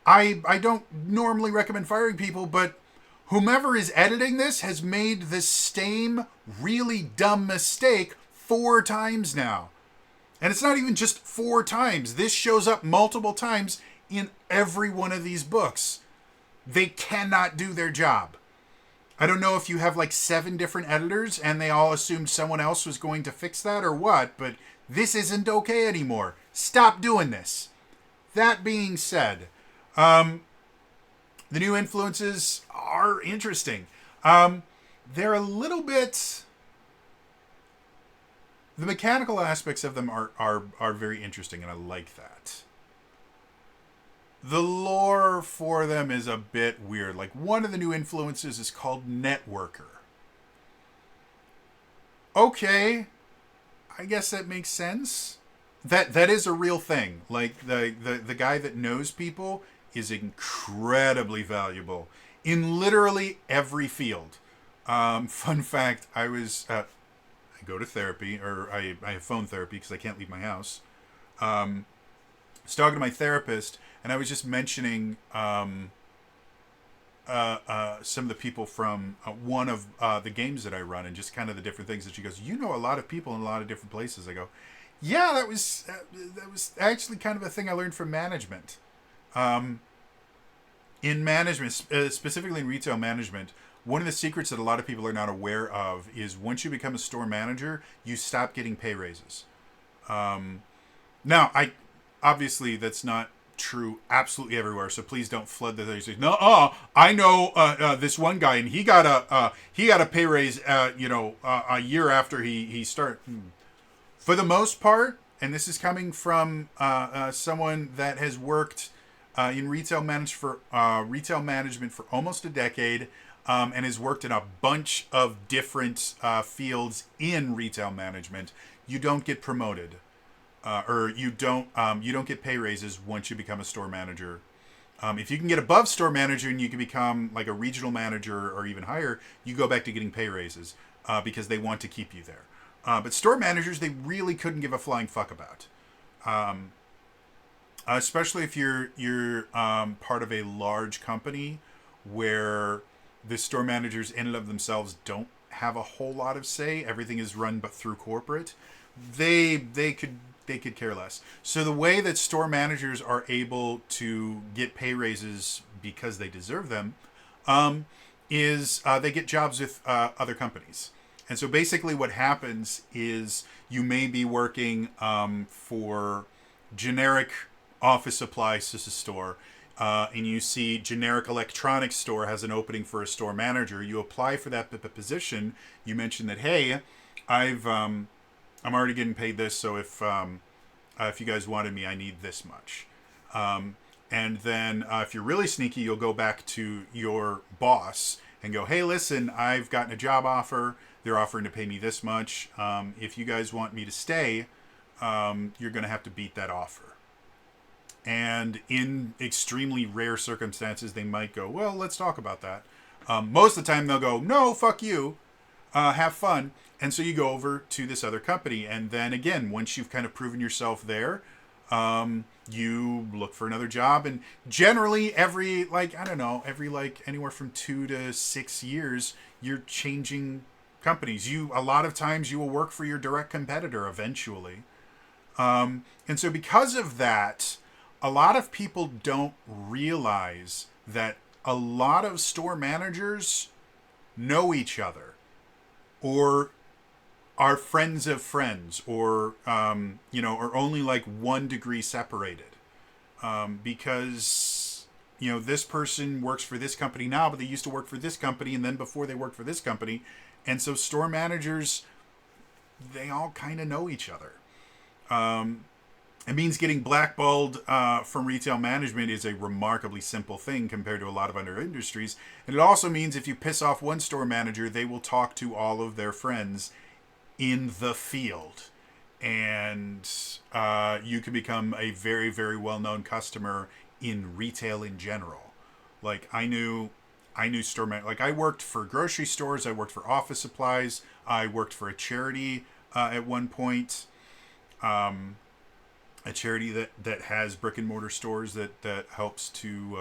I don't normally recommend firing people, but whomever is editing this has made the same really dumb mistake 4 times now. And it's not even just 4 times. This shows up multiple times in every one of these books. They cannot do their job. I don't know if you have 7 different editors and they all assumed someone else was going to fix that or what, but this isn't okay anymore. Stop doing this. That being said, the new influences are interesting. They're a little bit... The mechanical aspects of them are very interesting, and I like that. The lore for them is a bit weird. One of the new influences is called Networker. Okay, I guess that makes sense. That is a real thing. The guy that knows people is incredibly valuable in literally every field. Fun fact, I go to therapy, or I have phone therapy because I can't leave my house. I was talking to my therapist, and I was just mentioning some of the people from one of the games that I run, and just kind of the different things that she goes, you know a lot of people in a lot of different places. I go, yeah, that was actually kind of a thing I learned from management. In management, specifically in retail management, one of the secrets that a lot of people are not aware of is once you become a store manager, you stop getting pay raises. Now, obviously that's not true absolutely everywhere, so please don't flood the things. No, I know this one guy, and he got a pay raise, a year after he started. For the most part, and this is coming from someone that has worked in retail management for almost a decade. And has worked in a bunch of different fields in retail management. You don't get promoted, or you don't get pay raises once you become a store manager. If you can get above store manager and you can become a regional manager or even higher, you go back to getting pay raises because they want to keep you there. But store managers, they really couldn't give a flying fuck about, especially if you're part of a large company where the store managers in and of themselves don't have a whole lot of say. Everything is run but through corporate. They could they could care less. So the way that store managers are able to get pay raises because they deserve them, is they get jobs with other companies. And so basically what happens is you may be working for generic office supplies store, and you see generic electronics store has an opening for a store manager. You apply for that position. You mention that, hey, I'm already getting paid this, so if you guys wanted me, I need this much. And then if you're really sneaky, you'll go back to your boss and go, hey, listen, I've gotten a job offer. They're offering to pay me this much. If you guys want me to stay, you're going to have to beat that offer. And in extremely rare circumstances, they might go, well, let's talk about that. Most of the time, they'll go, no, fuck you. Have fun. And so you go over to this other company. And then again, once you've kind of proven yourself there, you look for another job. And generally every anywhere from 2 to 6 years, you're changing companies. A lot of times you will work for your direct competitor eventually. And so because of that, a lot of people don't realize that a lot of store managers know each other or are friends of friends or, are only like 1 degree separated. Because, this person works for this company now, but they used to work for this company. And then before they worked for this company. And so store managers, they all kind of know each other. It means getting blackballed from retail management is a remarkably simple thing compared to a lot of other industries. And it also means if you piss off one store manager, they will talk to all of their friends in the field. And you can become a very, very well-known customer in retail in general. Like I knew store like I worked for grocery stores. I worked for office supplies. I worked for a charity at one point. A charity that has brick and mortar stores that helps to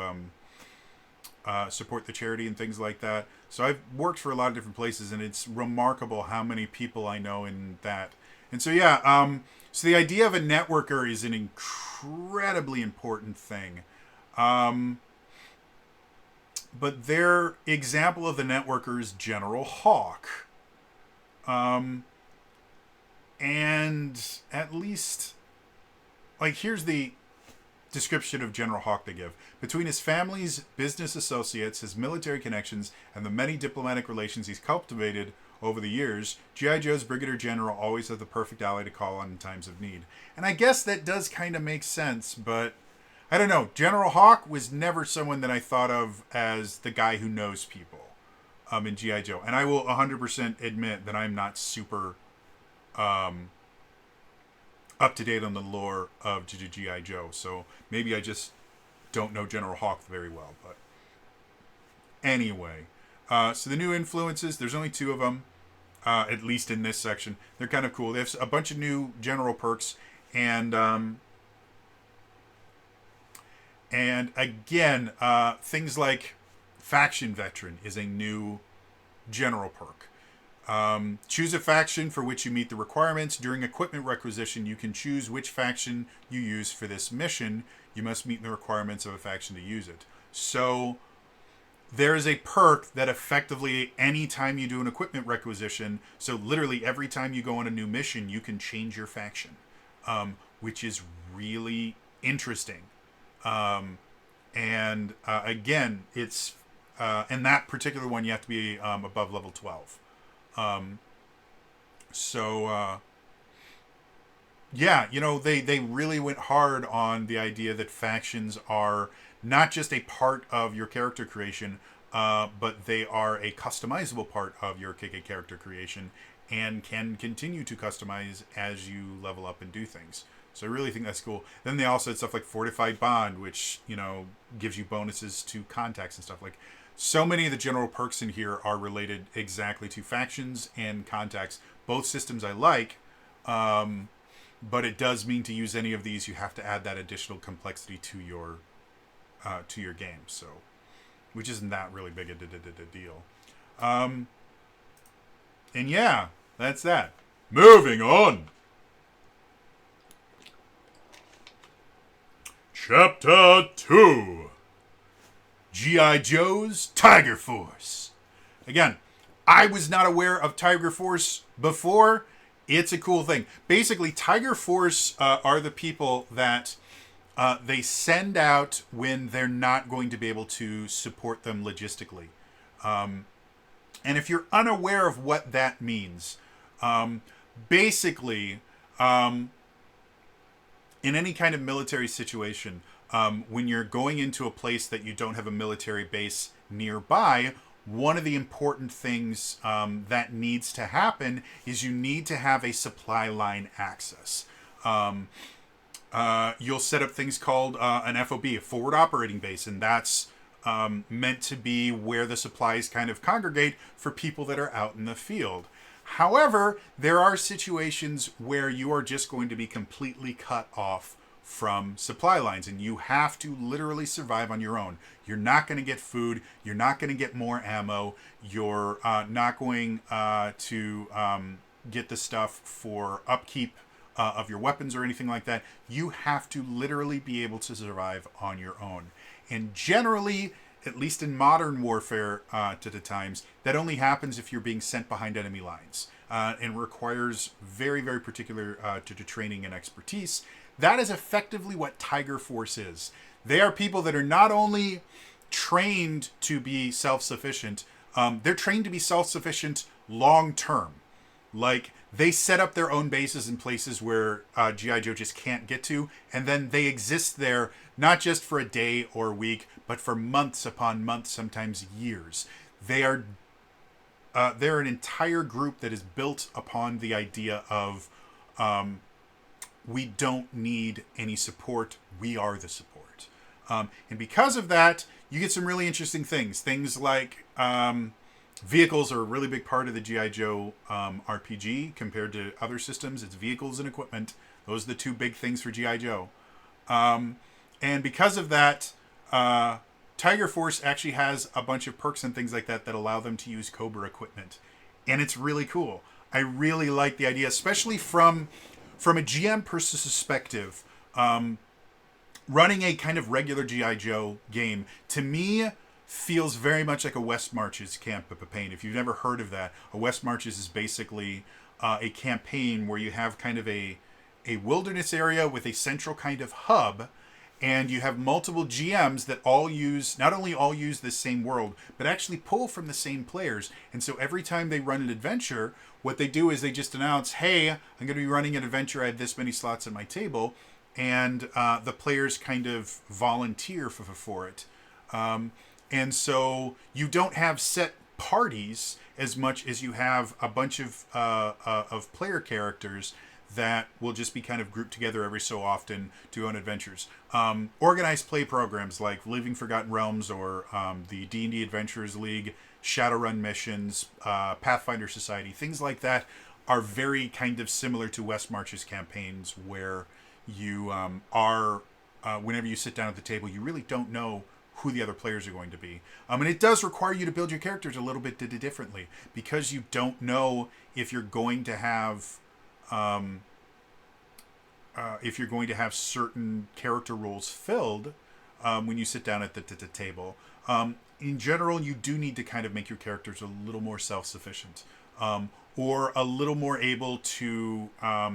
support the charity and things like that. So I've worked for a lot of different places, and it's remarkable how many people I know in that. And so so the idea of a networker is an incredibly important thing. But their example of the networker is General Hawk. And at least, here's the description of General Hawk they give. Between his family's business associates, his military connections, and the many diplomatic relations he's cultivated over the years, G.I. Joe's Brigadier General always had the perfect ally to call on in times of need. And I guess that does kind of make sense, but I don't know. General Hawk was never someone that I thought of as the guy who knows people in G.I. Joe. And I will 100% admit that I'm not super up to date on the lore of G.I. Joe. So maybe I just don't know General Hawk very well. But anyway, so the new influences, there's only 2 of them, at least in this section. They're kind of cool. They have a bunch of new general perks. And again, things like Faction Veteran is a new general perk. Choose a faction for which you meet the requirements. During equipment requisition, you can choose which faction you use for this mission. You must meet the requirements of a faction to use it. So there is a perk that effectively anytime you do an equipment requisition, so literally every time you go on a new mission, you can change your faction, which is really interesting. Again, it's in that particular one, you have to be above level 12. They really went hard on the idea that factions are not just a part of your character creation, but they are a customizable part of your character creation and can continue to customize as you level up and do things. So I really think that's cool. Then they also had stuff like Fortified Bond, which, gives you bonuses to contacts and stuff. Like, so many of the general perks in here are related exactly to factions and contacts. Both systems I like, but it does mean to use any of these, you have to add that additional complexity to your game. So, which isn't that really big a deal. And yeah, that's that. Moving on. Chapter 2, G.I. Joe's Tiger Force. Again, I was not aware of Tiger Force before. It's a cool thing. Basically, Tiger Force are the people that they send out when they're not going to be able to support them logistically. And if you're unaware of what that means, basically, in any kind of military situation, when you're going into a place that you don't have a military base nearby, one of the important things that needs to happen is you need to have a supply line access. You'll set up things called an FOB, a forward operating base, and that's meant to be where the supplies kind of congregate for people that are out in the field. However, there are situations where you are just going to be completely cut off from supply lines, and you have to literally survive on your own. You're not going to get food. You're not going to get more ammo. You're not going to get the stuff for upkeep of your weapons or anything like that. You have to literally be able to survive on your own. And generally, at least in modern warfare to the times, that only happens if you're being sent behind enemy lines and requires very, very particular to training and expertise. That is effectively what Tiger Force is. They are people that are not only trained to be self-sufficient, they're trained to be self-sufficient long-term. Like, they set up their own bases in places where G.I. Joe just can't get to, and then they exist there not just for a day or a week, but for months upon months, sometimes years. They're an entire group that is built upon the idea of we don't need any support, we are the support. And because of that, you get some really interesting things. Things like vehicles are a really big part of the G.I. Joe RPG compared to other systems. It's vehicles and equipment. Those are the two big things for G.I. Joe. And because of that, Tiger Force actually has a bunch of perks and things like that that allow them to use Cobra equipment. And it's really cool. I really like the idea, especially from a GM perspective. Running a kind of regular G.I. Joe game, to me, feels very much like a West Marches campaign. If you've never heard of that, a West Marches is basically a campaign where you have kind of a wilderness area with a central kind of hub, and you have multiple GMs that not only all use the same world, but actually pull from the same players. And so every time they run an adventure, what they do is they just announce, hey, I'm going to be running an adventure, I have this many slots at my table, and the players kind of volunteer for it. And so you don't have set parties as much as you have a bunch of player characters that will just be kind of grouped together every so often to go on adventures. Organized play programs like Living Forgotten Realms or the D&D Adventurers League, Shadowrun missions, Pathfinder Society, things like that are very kind of similar to West Marches campaigns where you whenever you sit down at the table, you really don't know who the other players are going to be. And it does require you to build your characters a little bit differently because you don't know if you're going to have certain character roles filled when you sit down at the table. In general, you do need to kind of make your characters a little more self-sufficient or a little more able to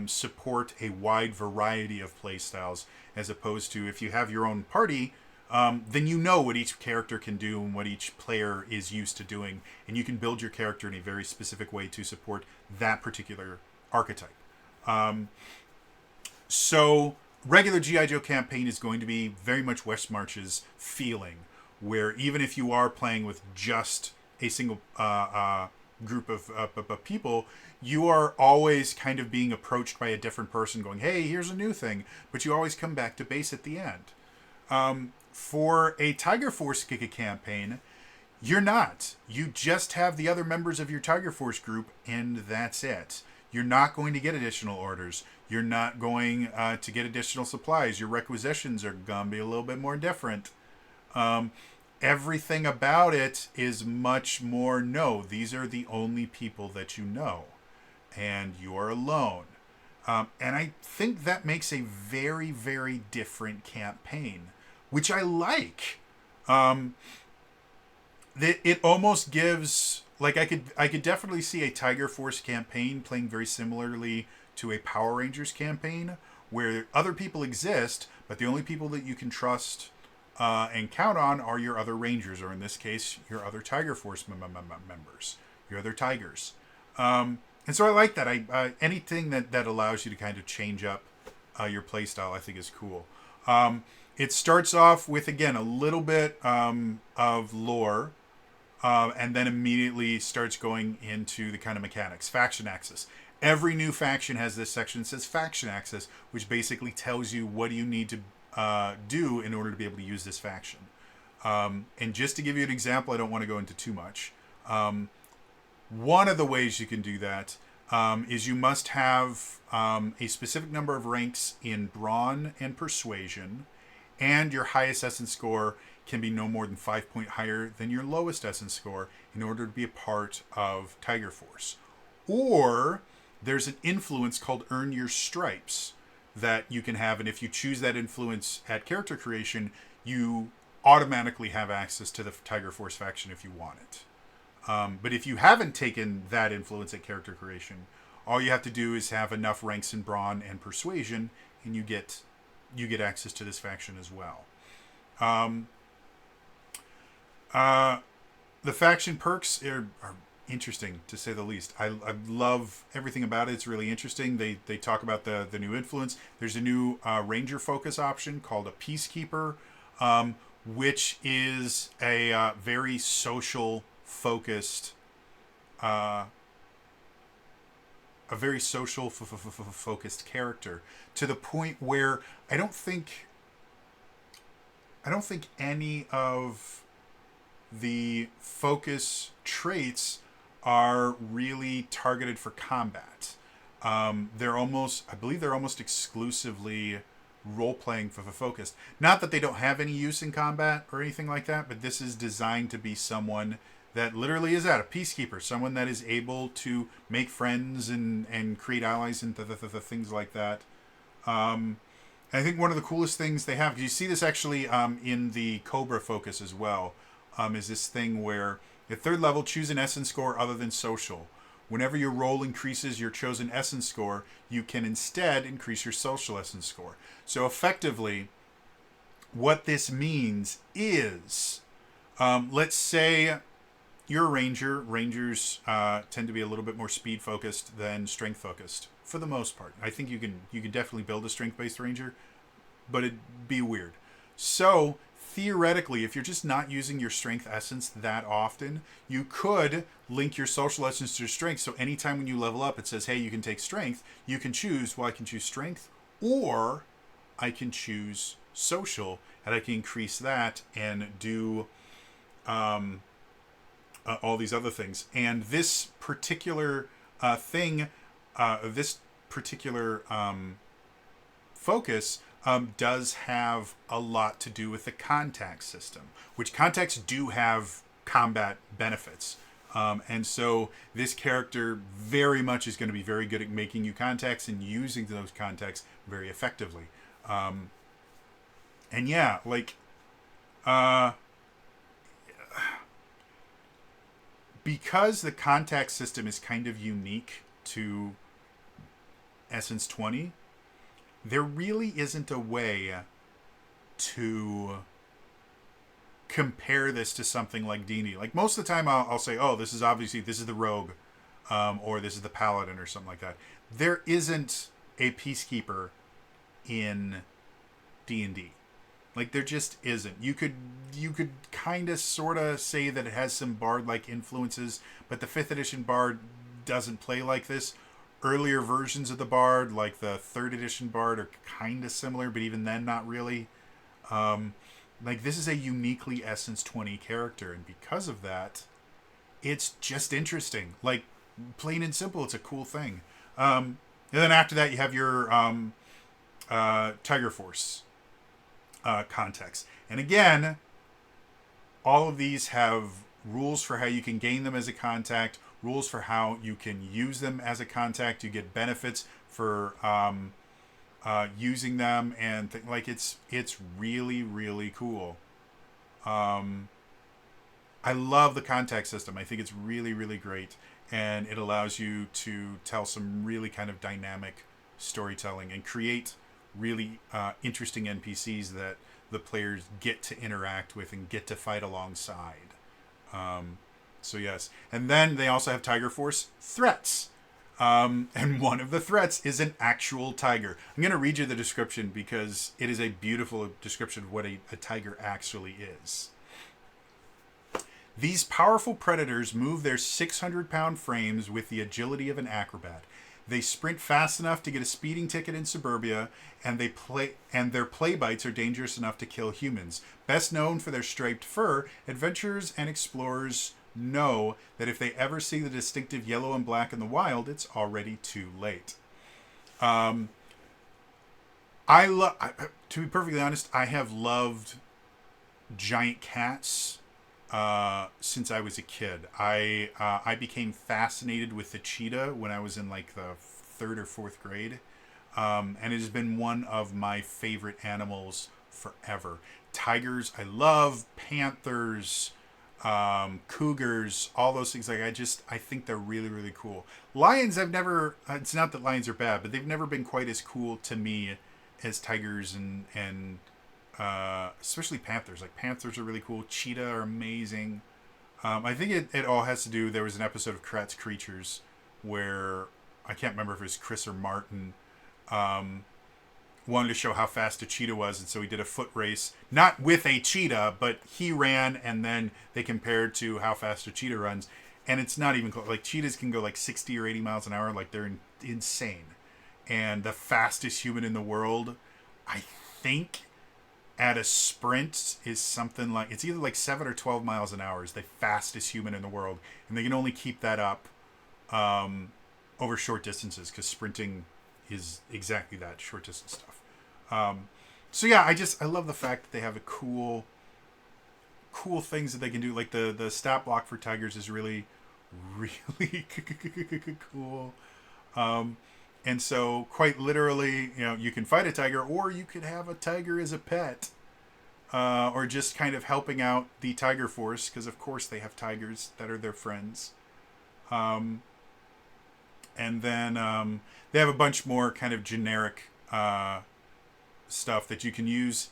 support a wide variety of play styles, as opposed to if you have your own party, then you know what each character can do and what each player is used to doing, and you can build your character in a very specific way to support that particular archetype. So regular G.I. Joe campaign is going to be very much West Marches feeling, where even if you are playing with just a single group of people, you are always kind of being approached by a different person going, hey, here's a new thing, but you always come back to base at the end. For a Tiger Force campaign, you're not. You just have the other members of your Tiger Force group, and that's it. You're not going to get additional orders. You're not going to get additional supplies. Your requisitions are going to be a little bit more different. Everything about it is much more, no, these are the only people that you know. And you're alone. And I think that makes a very, very different campaign, which I like. Um, it almost gives, like, I could definitely see a Tiger Force campaign playing very similarly to a Power Rangers campaign, where other people exist, but the only people that you can trust and count on are your other Rangers, or in this case, your other Tiger Force members, your other Tigers. And so I like that. Anything that allows you to kind of change up your playstyle, I think is cool. It starts off with, again, a little bit of lore, and then immediately starts going into the kind of mechanics. Faction access. Every new faction has this section that says faction access, which basically tells you what do you need to do in order to be able to use this faction. And just to give you an example, I don't want to go into too much. One of the ways you can do that is you must have a specific number of ranks in Brawn and Persuasion, and your highest essence score can be no more than 5 points higher than your lowest essence score in order to be a part of Tiger Force. Or there's an influence called Earn Your Stripes that you can have, and if you choose that influence at character creation, you automatically have access to the Tiger Force faction if you want it. But if you haven't taken that influence at character creation, all you have to do is have enough ranks in Brawn and Persuasion, and you get access to this faction as well. The faction perks are interesting, to say the least. I love everything about it. It's really interesting. They talk about the new influence. There's a new Ranger focus option called a Peacekeeper, which is a very social focused, focused character, to the point where I don't think any of the focus traits are really targeted for combat. I believe they're almost exclusively role-playing focused. Not that they don't have any use in combat or anything like that, but this is designed to be someone that literally is a peacekeeper, someone that is able to make friends and create allies and things like that. I think one of the coolest things they have, because you see this actually in the Cobra focus as well, is this thing where at third level, choose an essence score other than social. Whenever your roll increases your chosen essence score, you can instead increase your social essence score. So effectively, what this means is, let's say you're a ranger. Rangers tend to be a little bit more speed focused than strength focused for the most part. I think you can definitely build a strength based ranger, but it'd be weird. So theoretically, if you're just not using your strength essence that often, you could link your social essence to your strength. So anytime when you level up, it says, hey, you can take strength. You can choose, well, I can choose strength, or I can choose social, and I can increase that and do all these other things. And this particular focus does have a lot to do with the contact system, which contacts do have combat benefits. And so this character very much is going to be very good at making you contacts and using those contacts very effectively. And yeah, like, because the contact system is kind of unique to Essence 20, there really isn't a way to compare this to something like D&D. Like, most of the time I'll say, oh, this is the rogue, or this is the paladin or something like that. There isn't a peacekeeper in D&D. Like, there just isn't. You could kind of sort of say that it has some bard-like influences, but the 5th edition bard doesn't play like this. Earlier versions of the bard, like the 3rd edition bard, are kind of similar, but even then, not really. Like, this is a uniquely Essence 20 character, and because of that, it's just interesting. Like, plain and simple, it's a cool thing. And then after that, you have your Tiger Force context. And again, all of these have rules for how you can gain them as a contact, rules for how you can use them as a contact. You get benefits for using them, and like it's really really cool. I love the contact system. I think it's really really great, and it allows you to tell some really kind of dynamic storytelling and create really interesting NPCs that the players get to interact with and get to fight alongside. So yes, and then they also have Tiger Force threats. And one of the threats is an actual tiger. I'm going to read you the description because it is a beautiful description of what a tiger actually is. These powerful predators move their 600-pound frames with the agility of an acrobat. They sprint fast enough to get a speeding ticket in suburbia, and their play bites are dangerous enough to kill humans. Best known for their striped fur, adventurers and explorers know that if they ever see the distinctive yellow and black in the wild, it's already too late. To be perfectly honest, I have loved giant cats since I was a kid. I became fascinated with the cheetah when I was in like the 3rd or 4th grade, and it has been one of my favorite animals forever. Tigers, I love. Panthers, cougars, all those things. Like I think they're really really cool. Lions, I've never. It's not that lions are bad, but they've never been quite as cool to me as tigers and especially panthers. Like panthers are really cool. Cheetah are amazing. I think it all has to do. There was an episode of Kratz Creatures where I can't remember if it was Chris or Martin. Wanted to show how fast a cheetah was, and so he did a foot race, not with a cheetah, but he ran, and then they compared to how fast a cheetah runs, and it's not even close. Like cheetahs can go like 60 or 80 miles an hour, like they're insane. And the fastest human in the world, I think, at a sprint is something like, it's either like 7 or 12 miles an hour is the fastest human in the world, and they can only keep that up over short distances because sprinting is exactly that, short distance stuff. So yeah, I love the fact that they have a cool things that they can do. Like the stat block for tigers is really really cool. And so quite literally, you can fight a tiger, or you could have a tiger as a pet, or just kind of helping out the Tiger Force, because of course they have tigers that are their friends. And then they have a bunch more kind of generic stuff that you can use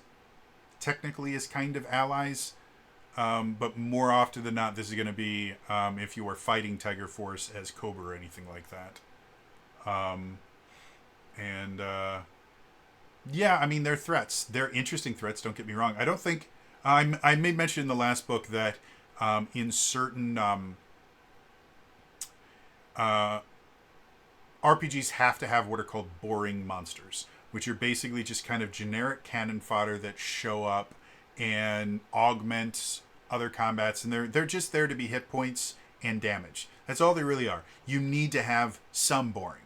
technically as kind of allies. But more often than not, this is going to be if you are fighting Tiger Force as Cobra or anything like that. Yeah, I mean, they're threats. They're interesting threats, don't get me wrong. I don't think... I made mention in the last book that in certain RPGs have to have what are called boring monsters, which are basically just kind of generic cannon fodder that show up and augment other combats, and they're just there to be hit points and damage. That's all they really are. You need to have some boring.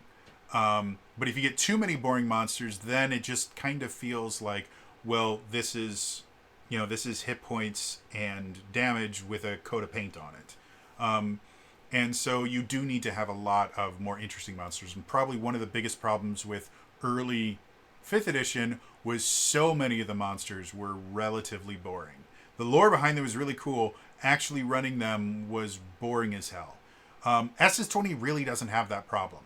But if you get too many boring monsters, then it just kind of feels like, well, this is hit points and damage with a coat of paint on it. And so you do need to have a lot of more interesting monsters. And probably one of the biggest problems with early 5th edition was so many of the monsters were relatively boring. The lore behind them was really cool. Actually running them was boring as hell. SS20 really doesn't have that problem.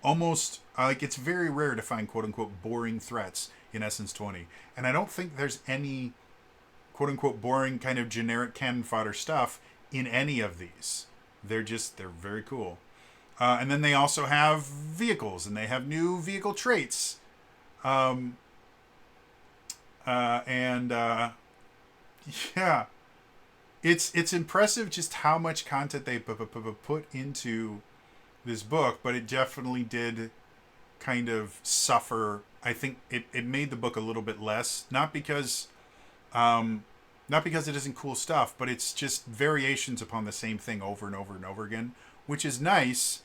Almost, it's very rare to find quote-unquote boring threats in Essence 20. And I don't think there's any quote-unquote boring kind of generic cannon fodder stuff in any of these. They're very cool. And then they also have vehicles, and they have new vehicle traits. Yeah. It's impressive just how much content they put into this book, but it definitely did kind of suffer. I think it made the book a little bit less, not because it isn't cool stuff, but it's just variations upon the same thing over and over and over again, which is nice,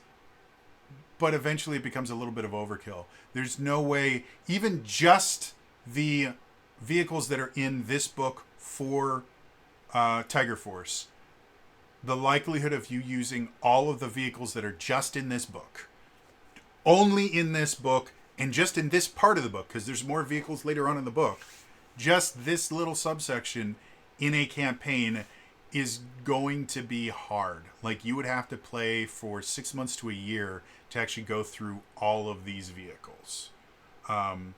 but eventually it becomes a little bit of overkill. There's no way, even just the vehicles that are in this book for Tiger Force, the likelihood of you using all of the vehicles that are just in this book only in this book, and just in this part of the book, because there's more vehicles later on in the book, just this little subsection in a campaign is going to be hard. Like, you would have to play for 6 months to a year to actually go through all of these vehicles. And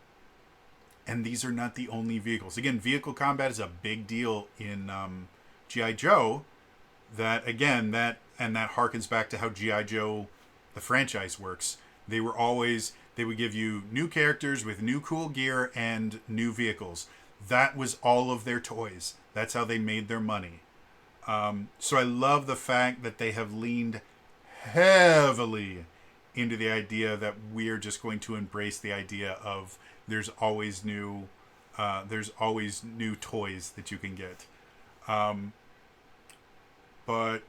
these are not the only vehicles. Again, vehicle combat is a big deal in G.I. Joe. That harkens back to how G.I. Joe, the franchise, works. They would give you new characters with new cool gear and new vehicles. That was all of their toys. That's how they made their money. So I love the fact that they have leaned heavily into the idea that we're just going to embrace the idea of there's always new toys that you can get. But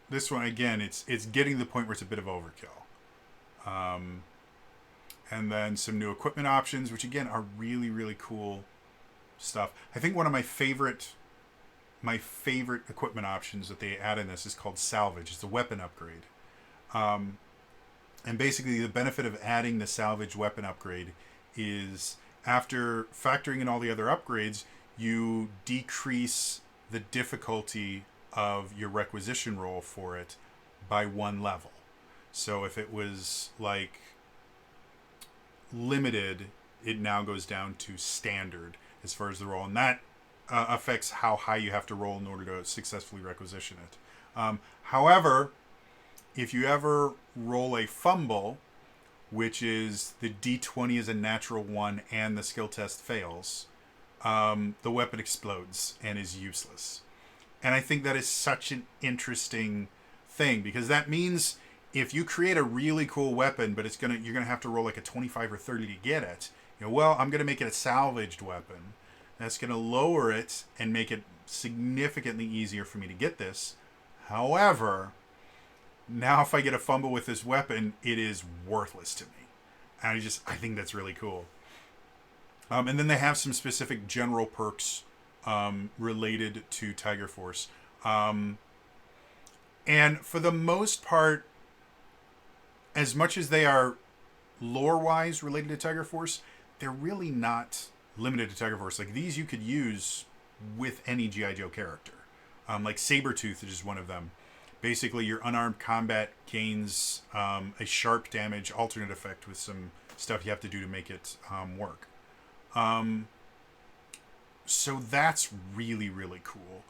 this one, again, it's getting to the point where it's a bit of overkill. And then some new equipment options, which again are really, really cool stuff. I think one of my favorite equipment options that they add in this is called salvage. It's a weapon upgrade. And basically the benefit of adding the salvage weapon upgrade is, after factoring in all the other upgrades, you decrease the difficulty of your requisition roll for it by 1 level. So if it was like limited, it now goes down to standard as far as the roll, and that affects how high you have to roll in order to successfully requisition it. However, if you ever roll a fumble, which is the D20 is a natural 1 and the skill test fails, the weapon explodes and is useless. And I think that is such an interesting thing, because that means if you create a really cool weapon, but you're gonna have to roll like a 25 or 30 to get it. Well, I'm gonna make it a salvaged weapon. That's gonna lower it and make it significantly easier for me to get this. However, now if I get a fumble with this weapon, it is worthless to me. And I think that's really cool. And then they have some specific general perks related to Tiger Force. And for the most part, as much as they are lore-wise related to Tiger Force, they're really not limited to Tiger Force. Like, these you could use with any G.I. Joe character. Like Sabretooth is one of them. Basically, your unarmed combat gains a sharp damage alternate effect with some stuff you have to do to make it work. So that's really, really cool.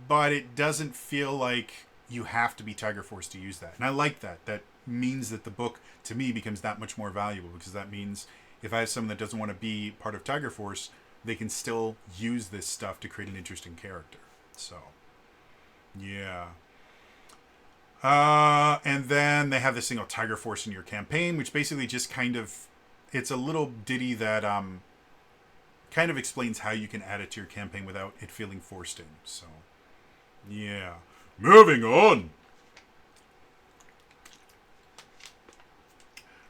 But it doesn't feel like you have to be Tiger Force to use that. And I like that. That means that the book, to me, becomes that much more valuable, because that means if I have someone that doesn't want to be part of Tiger Force, they can still use this stuff to create an interesting character. So, yeah. And then they have this thing called Tiger Force in your campaign, which basically just it's a little ditty that kind of explains how you can add it to your campaign without it feeling forced in. So, yeah. Moving on.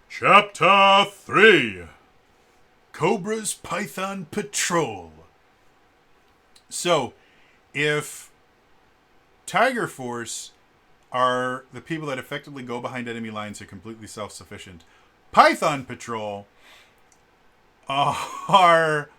Chapter 3. Cobra's Python Patrol. So, if Tiger Force are the people that effectively go behind enemy lines, are completely self-sufficient, Python Patrol are...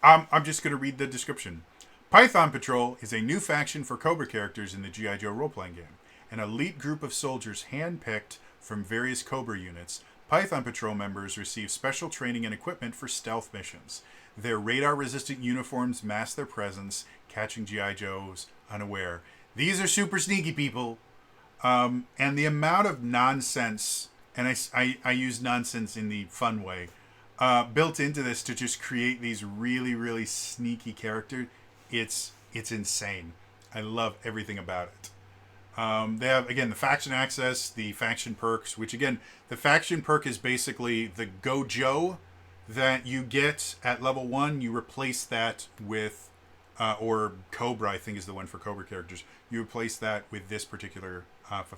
I'm just going to read the description. Python Patrol is a new faction for Cobra characters in the G.I. Joe role-playing game. An elite group of soldiers hand-picked from various Cobra units. Python Patrol members receive special training and equipment for stealth missions. Their radar-resistant uniforms mask their presence, catching G.I. Joes unaware. These are super sneaky people. And the amount of nonsense, and I use nonsense in the fun way, built into this to just create these really, really sneaky characters, it's insane. I love everything about it. They have, again, the faction access, the faction perks, which, again, the faction perk is basically the Go Joe that you get at level 1. You replace that with, or Cobra, I think, is the one for Cobra characters. You replace that with this particular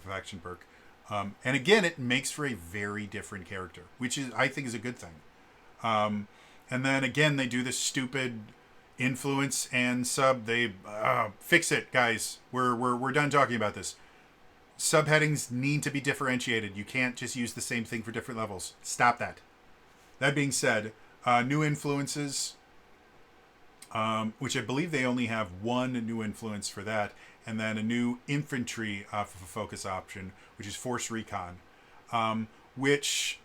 faction perk. And again, it makes for a very different character, which I think is a good thing. And then, again, they do this stupid influence and sub. They fix it, guys. We're done talking about this. subheadings need to be differentiated. You can't just use the same thing for different levels. Stop that. That being said, new influences, which I believe they only have one new influence for that, and then a new infantry focus option, which is Force Recon, which,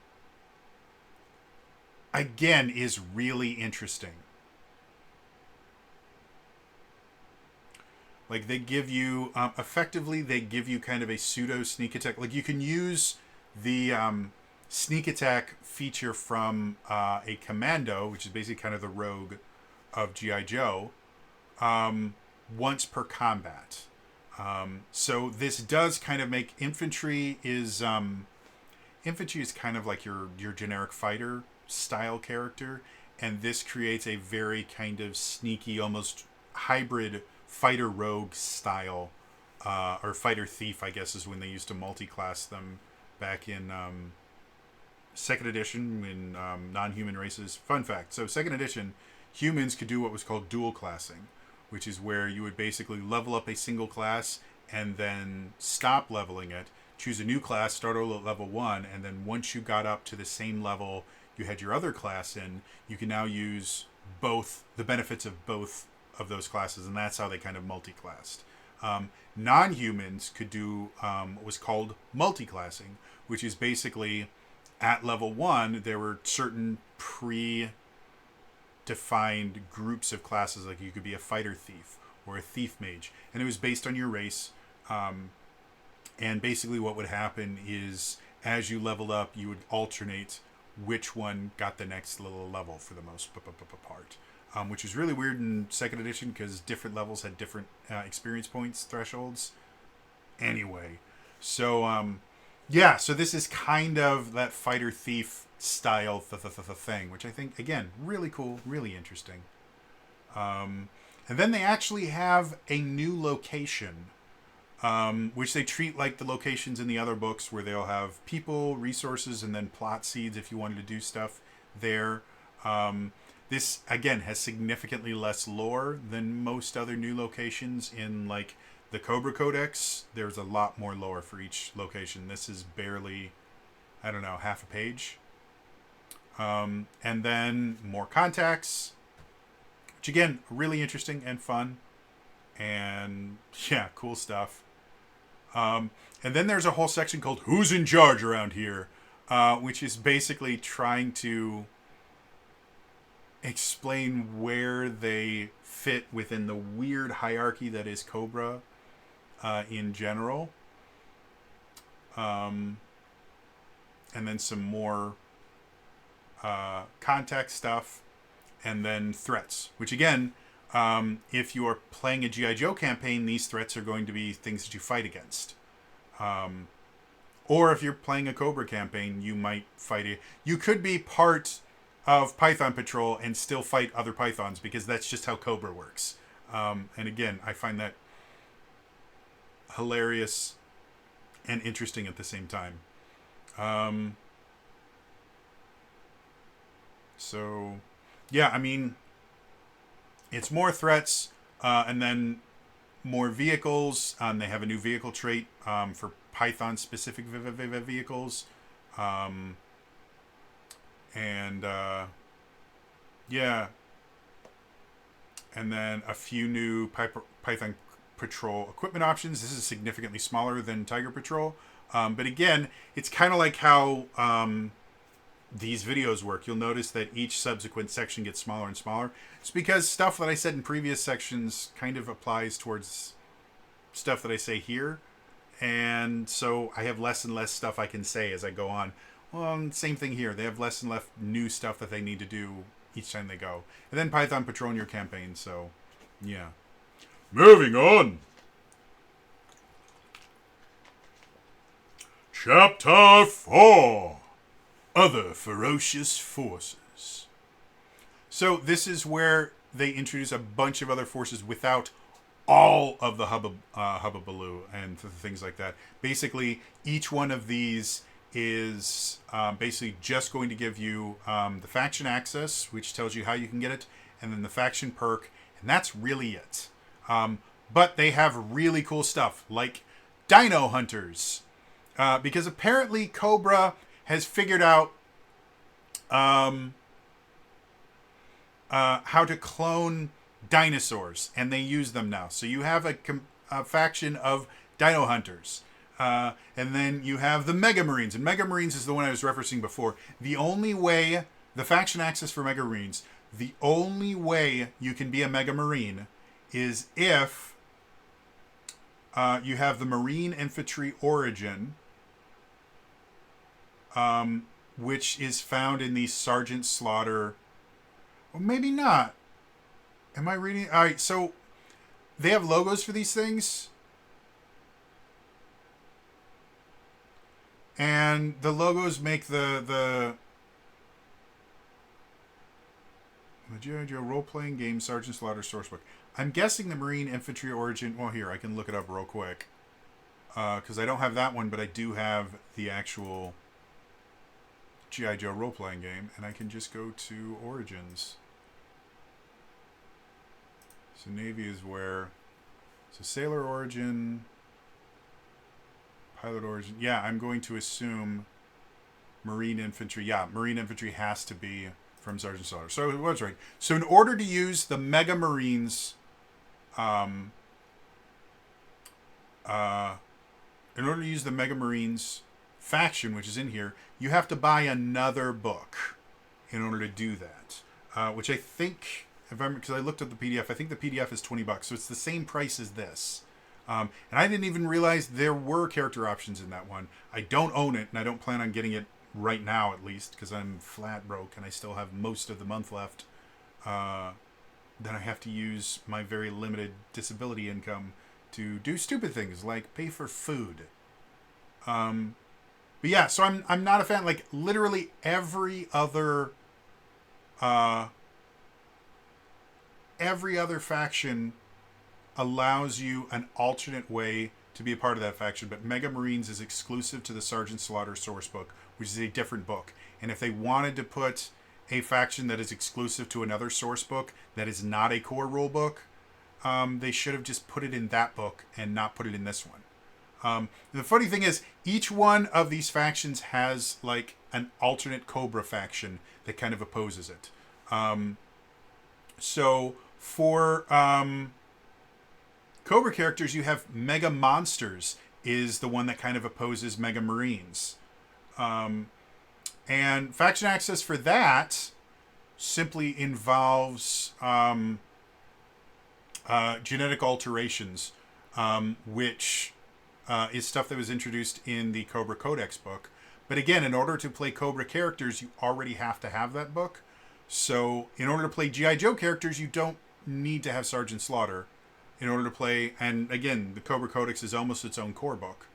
again, is really interesting. Like, they give you, effectively, they give you kind of a pseudo sneak attack. Like, you can use the sneak attack feature from a commando, which is basically kind of the rogue of G.I. Joe, once per combat. So this does kind of make infantry is kind of like your generic fighter style character, and this creates a very kind of sneaky, almost hybrid fighter rogue style, or fighter thief, I guess, is when they used to multi-class them back in second edition in non-human races. Fun fact, so second edition, humans could do what was called dual classing, which is where you would basically level up a single class and then stop leveling it, choose a new class, start at level 1, and then once you got up to the same level you had your other class in, you can now use both the benefits of both of those classes, and that's how they kind of multi-classed. Non-humans could do what was called multi-classing, which is basically at level 1 there were certain pre-defined groups of classes, like you could be a fighter thief or a thief mage, and it was based on your race. And basically what would happen is as you leveled up, you would alternate which one got the next little level for the most part. Which was really weird in second edition because different levels had different experience points thresholds. Anyway, so yeah, so this is kind of that fighter thief style thing, which I think, again, really cool, really interesting. And then they actually have a new location, which they treat like the locations in the other books, where they'll have people, resources, and then plot seeds if you wanted to do stuff there. This, again, has significantly less lore than most other new locations. In, like, the Cobra Codex, there's a lot more lore for each location. This is barely, I don't know, half a page. And then more contacts, which, again, really interesting and fun. And, yeah, cool stuff. And then there's a whole section called Who's in Charge Around Here? Which is basically trying to explain where they fit within the weird hierarchy that is Cobra in general. And then some more contact stuff, and then threats, which again, if you are playing a G.I. Joe campaign, these threats are going to be things that you fight against. Or if you're playing a Cobra campaign, you might fight it. You could be part of Python Patrol and still fight other Pythons, because that's just how Cobra works. And again, I find that hilarious and interesting at the same time. So, yeah, I mean, it's more threats, and then more vehicles. They have a new vehicle trait for Python-specific vehicles. And yeah, and then a few new Python Patrol equipment options. This is significantly smaller than Tiger Patrol, but again, it's kind of like how these videos work. You'll notice that each subsequent section gets smaller and smaller. It's because stuff that I said in previous sections kind of applies towards stuff that I say here, and so I have less and less stuff I can say as I go on. Well, same thing here. They have less and less new stuff that they need to do each time they go. And then Python Patrol in your campaign, so, yeah. Moving on! Chapter 4! Other Ferocious Forces. So this is where they introduce a bunch of other forces without all of the hubbubaloo and things like that. Basically, each one of these is basically just going to give you the faction access, which tells you how you can get it, and then the faction perk, and that's really it. But they have really cool stuff, like Dino Hunters. Because apparently Cobra has figured out how to clone dinosaurs, and they use them now. So you have a faction of Dino Hunters. And then you have the Mega Marines. And Mega Marines is the one I was referencing before. The only way, the faction access for Mega Marines, the only way you can be a Mega Marine is if you have the Marine Infantry Origin, which is found in the Sergeant Slaughter. Well, maybe not. Am I reading? All right, so they have logos for these things. And the logos make the G.I. Joe role-playing game Sergeant Slaughter sourcebook. I'm guessing the Marine Infantry Origin. Well, here, I can look it up real quick. Because I don't have that one, but I do have the actual G.I. Joe role-playing game. And I can just go to Origins. So Navy is where... So Sailor Origin... Pilot Origin. Yeah, I'm going to assume Marine Infantry. Yeah, Marine Infantry has to be from Sergeant Slaughter. So it was right. So in order to use the Mega Marines, in order to use the Mega Marines faction, which is in here, you have to buy another book in order to do that. Which I think, if I'm, because I looked at the PDF, I think the PDF is $20, so it's the same price as this. And I didn't even realize there were character options in that one. I don't own it, and I don't plan on getting it right now, at least, because I'm flat broke, and I still have most of the month left. Then I have to use my very limited disability income to do stupid things, like pay for food. But yeah, so I'm not a fan. Like, literally every other faction allows you an alternate way to be a part of that faction, but Mega Marines is exclusive to the Sergeant Slaughter sourcebook, which is a different book. And if they wanted to put a faction that is exclusive to another sourcebook that is not a core rulebook, they should have just put it in that book and not put it in this one. The funny thing is, each one of these factions has like an alternate Cobra faction that kind of opposes it. So for Cobra characters, you have Mega Monsters is the one that kind of opposes Mega Marines. And faction access for that simply involves genetic alterations, which is stuff that was introduced in the Cobra Codex book. But again, in order to play Cobra characters, you already have to have that book. So in order to play G.I. Joe characters, you don't need to have Sergeant Slaughter in order to play. And again, the Cobra Codex is almost its own core book.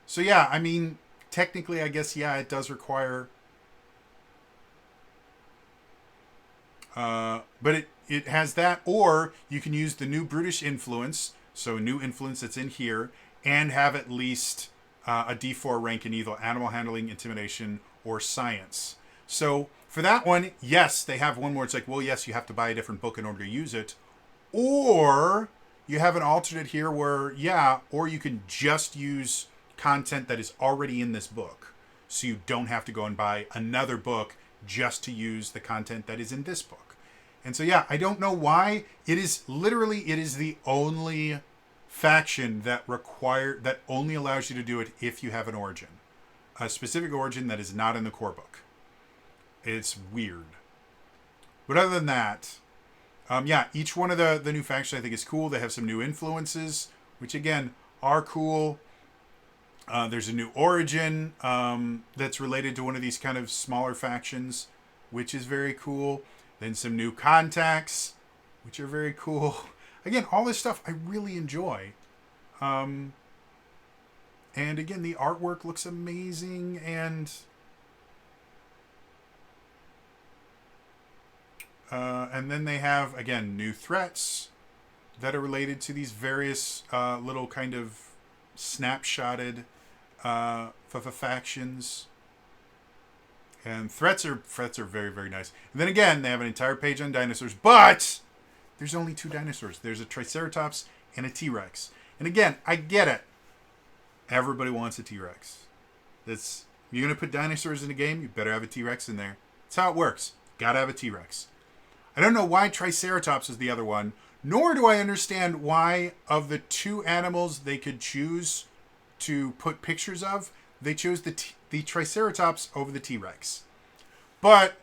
So yeah, I mean, technically, I guess, yeah, it does require... but it has that, or you can use the new brutish influence, so new influence that's in here, and have at least a D4 rank in either animal handling, intimidation, or science. So for that one, yes, they have one more. It's like, well, yes, you have to buy a different book in order to use it. Or you have an alternate here where, yeah, or you can just use content that is already in this book. So you don't have to go and buy another book just to use the content that is in this book. And so, yeah, I don't know why. It is the only faction that only allows you to do it if you have an origin. A specific origin that is not in the core book. It's weird. But other than that, yeah, each one of the new factions I think is cool. They have some new influences, which again are cool. There's a new origin that's related to one of these kind of smaller factions, which is very cool. Then some new contacts, which are very cool. Again, all this stuff I really enjoy. And again, the artwork looks amazing, and then they have, again, new threats that are related to these various little kind of snapshotted factions. And threats are very, very nice. And then again, they have an entire page on dinosaurs, but there's only two dinosaurs. There's a Triceratops and a T-Rex. And again, I get it. Everybody wants a T-Rex. That's You're gonna put dinosaurs in a game, you better have a T-Rex in there. That's how it works. Gotta have a T-Rex. I don't know why Triceratops is the other one, nor do I understand why of the two animals they could choose to put pictures of, they chose the Triceratops over the T-Rex. But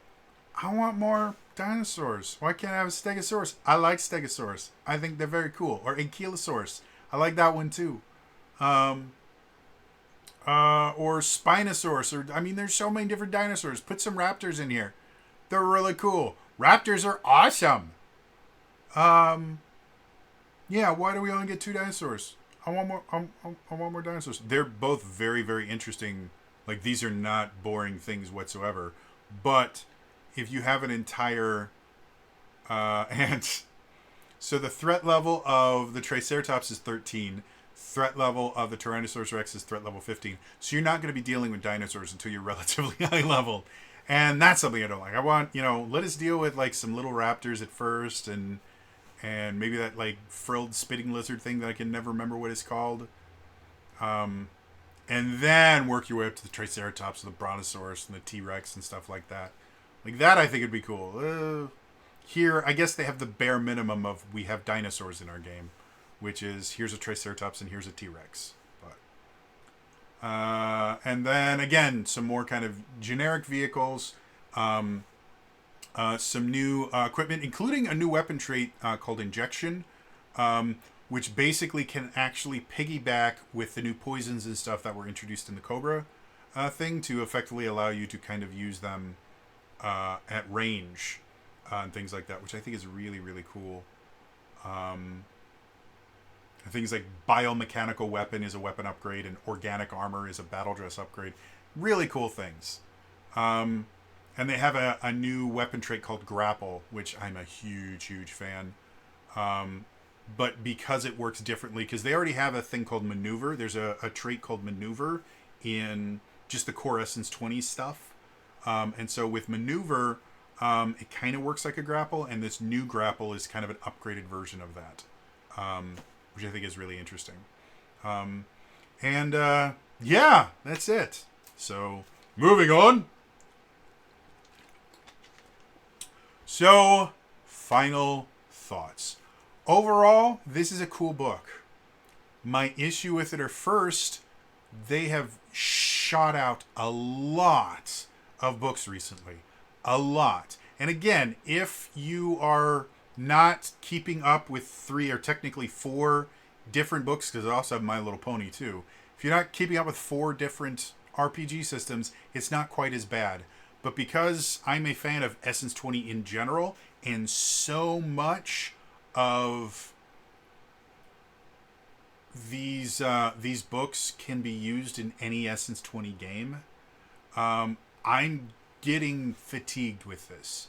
I want more dinosaurs. Why can't I have a Stegosaurus? I like Stegosaurus. I think they're very cool. Or Ankylosaurus. I like that one too. Or Spinosaurus. There's so many different dinosaurs. Put some raptors in here. They're really cool. Raptors are awesome. Yeah, why do we only get two dinosaurs? I want more. I want more dinosaurs. They're both very, very interesting. Like, these are not boring things whatsoever. But if you have an entire and so the threat level of the Triceratops is 13. Threat level of the Tyrannosaurus Rex is threat level 15. So you're not going to be dealing with dinosaurs until you're relatively high level. And that's something I don't like. I want, let us deal with like some little raptors at first, and maybe that like frilled spitting lizard thing that I can never remember what it's called. And then work your way up to the Triceratops and the Brontosaurus and the T-Rex and stuff like that. Like that I think would be cool. Here, I guess they have the bare minimum of we have dinosaurs in our game, which is here's a Triceratops and here's a T-Rex. And then again, some more kind of generic vehicles, some new equipment, including a new weapon trait called Injection, which basically can actually piggyback with the new poisons and stuff that were introduced in the Cobra thing to effectively allow you to kind of use them at range and things like that, which I think is really, really cool. Things like biomechanical weapon is a weapon upgrade, and organic armor is a battle dress upgrade. Really cool things. And they have a new weapon trait called Grapple, which I'm a huge, huge fan. But because it works differently, because they already have a thing called Maneuver. There's a trait called Maneuver in just the core Essence 20 stuff. And so with Maneuver, it kind of works like a Grapple, and this new Grapple is kind of an upgraded version of that. Which I think is really interesting. Yeah, that's it. So, moving on. So, final thoughts. Overall, this is a cool book. My issue with it are first, they have shot out a lot of books recently. A lot. And again, if you are not keeping up with 3 or technically 4 different books, because I also have My Little Pony too. If you're not keeping up with 4 different RPG systems, it's not quite as bad. But because I'm a fan of Essence 20 in general, and so much of these books can be used in any Essence 20 game, I'm getting fatigued with this.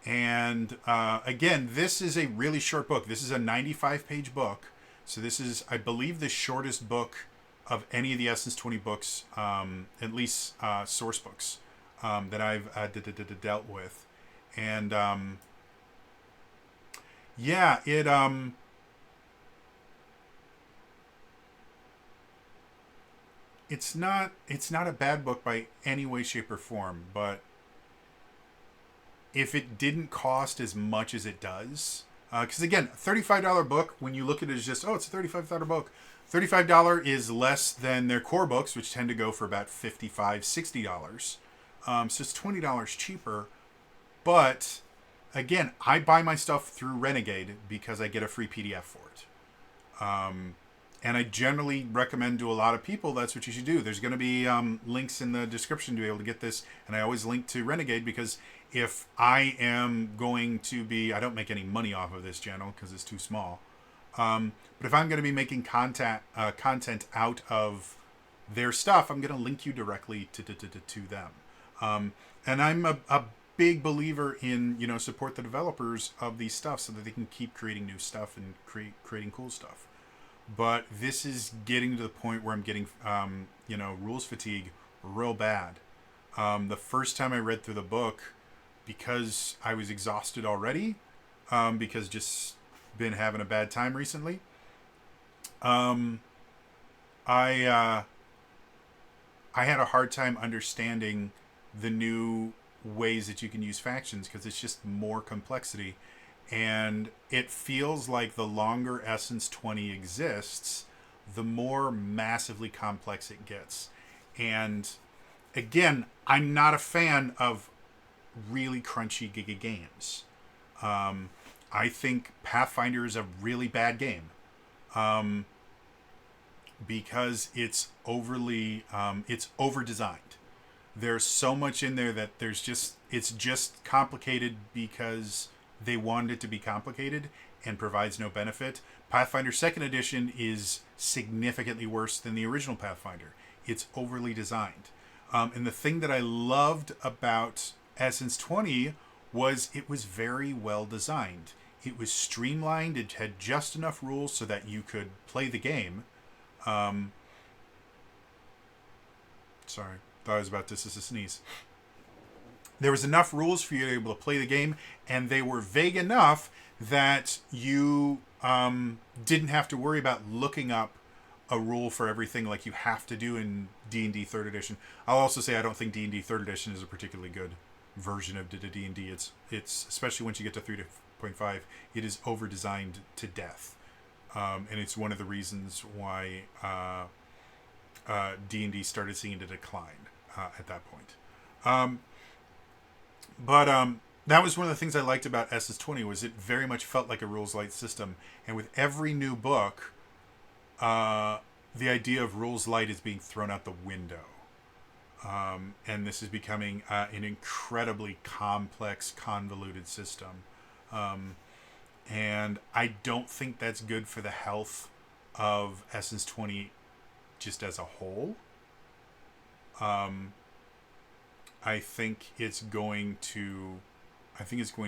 Again, this is a really short book. This is a 95-page book. So this is, I believe, the shortest book of any of the Essence 20 books, at least source books, that I've dealt with. And yeah, it's not a bad book by any way, shape, or form, but if it didn't cost as much as it does, because again, $35 book, when you look at it as just, it's a $35 book, $35 is less than their core books, which tend to go for about $55, $60. So it's $20 cheaper. But again, I buy my stuff through Renegade because I get a free PDF for it. And I generally recommend to a lot of people that's what you should do. There's going to be links in the description to be able to get this. And I always link to Renegade because if I am going to be... I don't make any money off of this channel because it's too small. But if I'm going to be making content out of their stuff, I'm going to link you directly to them. And I'm a big believer in, support the developers of these stuff so that they can keep creating new stuff and creating cool stuff. But this is getting to the point where I'm getting, rules fatigue real bad. The first time I read through the book, because I was exhausted already, because just been having a bad time recently, I I had a hard time understanding the new ways that you can use factions because it's just more complexity. And it feels like the longer Essence 20 exists, the more massively complex it gets. And again, I'm not a fan of really crunchy giga games. I think Pathfinder is a really bad game because it's over designed. There's so much in there that it's just complicated because they wanted it to be complicated and provides no benefit. Pathfinder Second Edition is significantly worse than the original Pathfinder. It's overly designed. And the thing that I loved about Essence 20 was it was very well designed. It was streamlined. It had just enough rules so that you could play the game. Sorry, thought I was about to sneeze. There was enough rules for you to be able to play the game, and they were vague enough that you didn't have to worry about looking up a rule for everything like you have to do in D&D 3rd Edition. I'll also say I don't think D&D 3rd Edition is a particularly good version of D&D. It's especially once you get to 3.5, it is over-designed to death. And it's one of the reasons why D&D started seeing a decline at that point. But that was one of the things I liked about SS20 was it very much felt like a rules light system. And with every new book, the idea of rules light is being thrown out the window. And this is becoming an incredibly complex, convoluted system. And I don't think that's good for the health of Essence 20 just as a whole. I think it's going to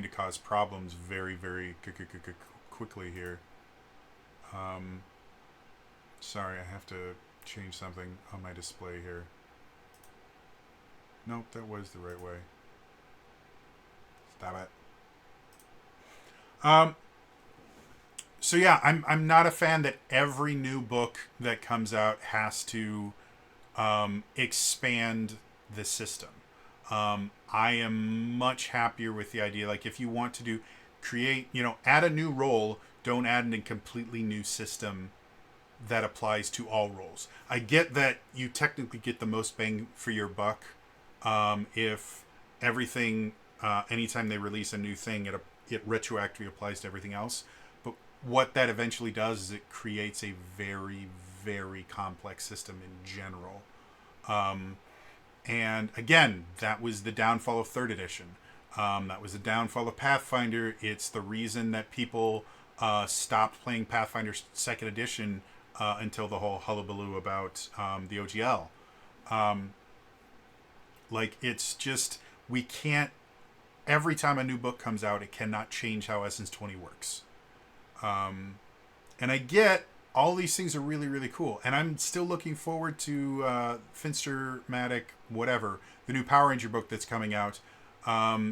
cause problems very, very quickly here. Sorry, I have to change something on my display here. Nope, that was the right way. Stop it. So yeah, I'm not a fan that every new book that comes out has to expand the system. I am much happier with the idea, like if you want to add a new role, don't add a completely new system that applies to all roles. I get that you technically get the most bang for your buck if everything, anytime they release a new thing, it retroactively applies to everything else. But what that eventually does is it creates a very, very complex system in general. And again, that was the downfall of 3rd edition. That was the downfall of Pathfinder. It's the reason that people stopped playing Pathfinder 2nd edition until the whole hullabaloo about the OGL. It's just, we can't, every time a new book comes out, it cannot change how Essence 20 works. And I get all these things are really, really cool. And I'm still looking forward to Finster-matic, whatever, the new Power Ranger book that's coming out,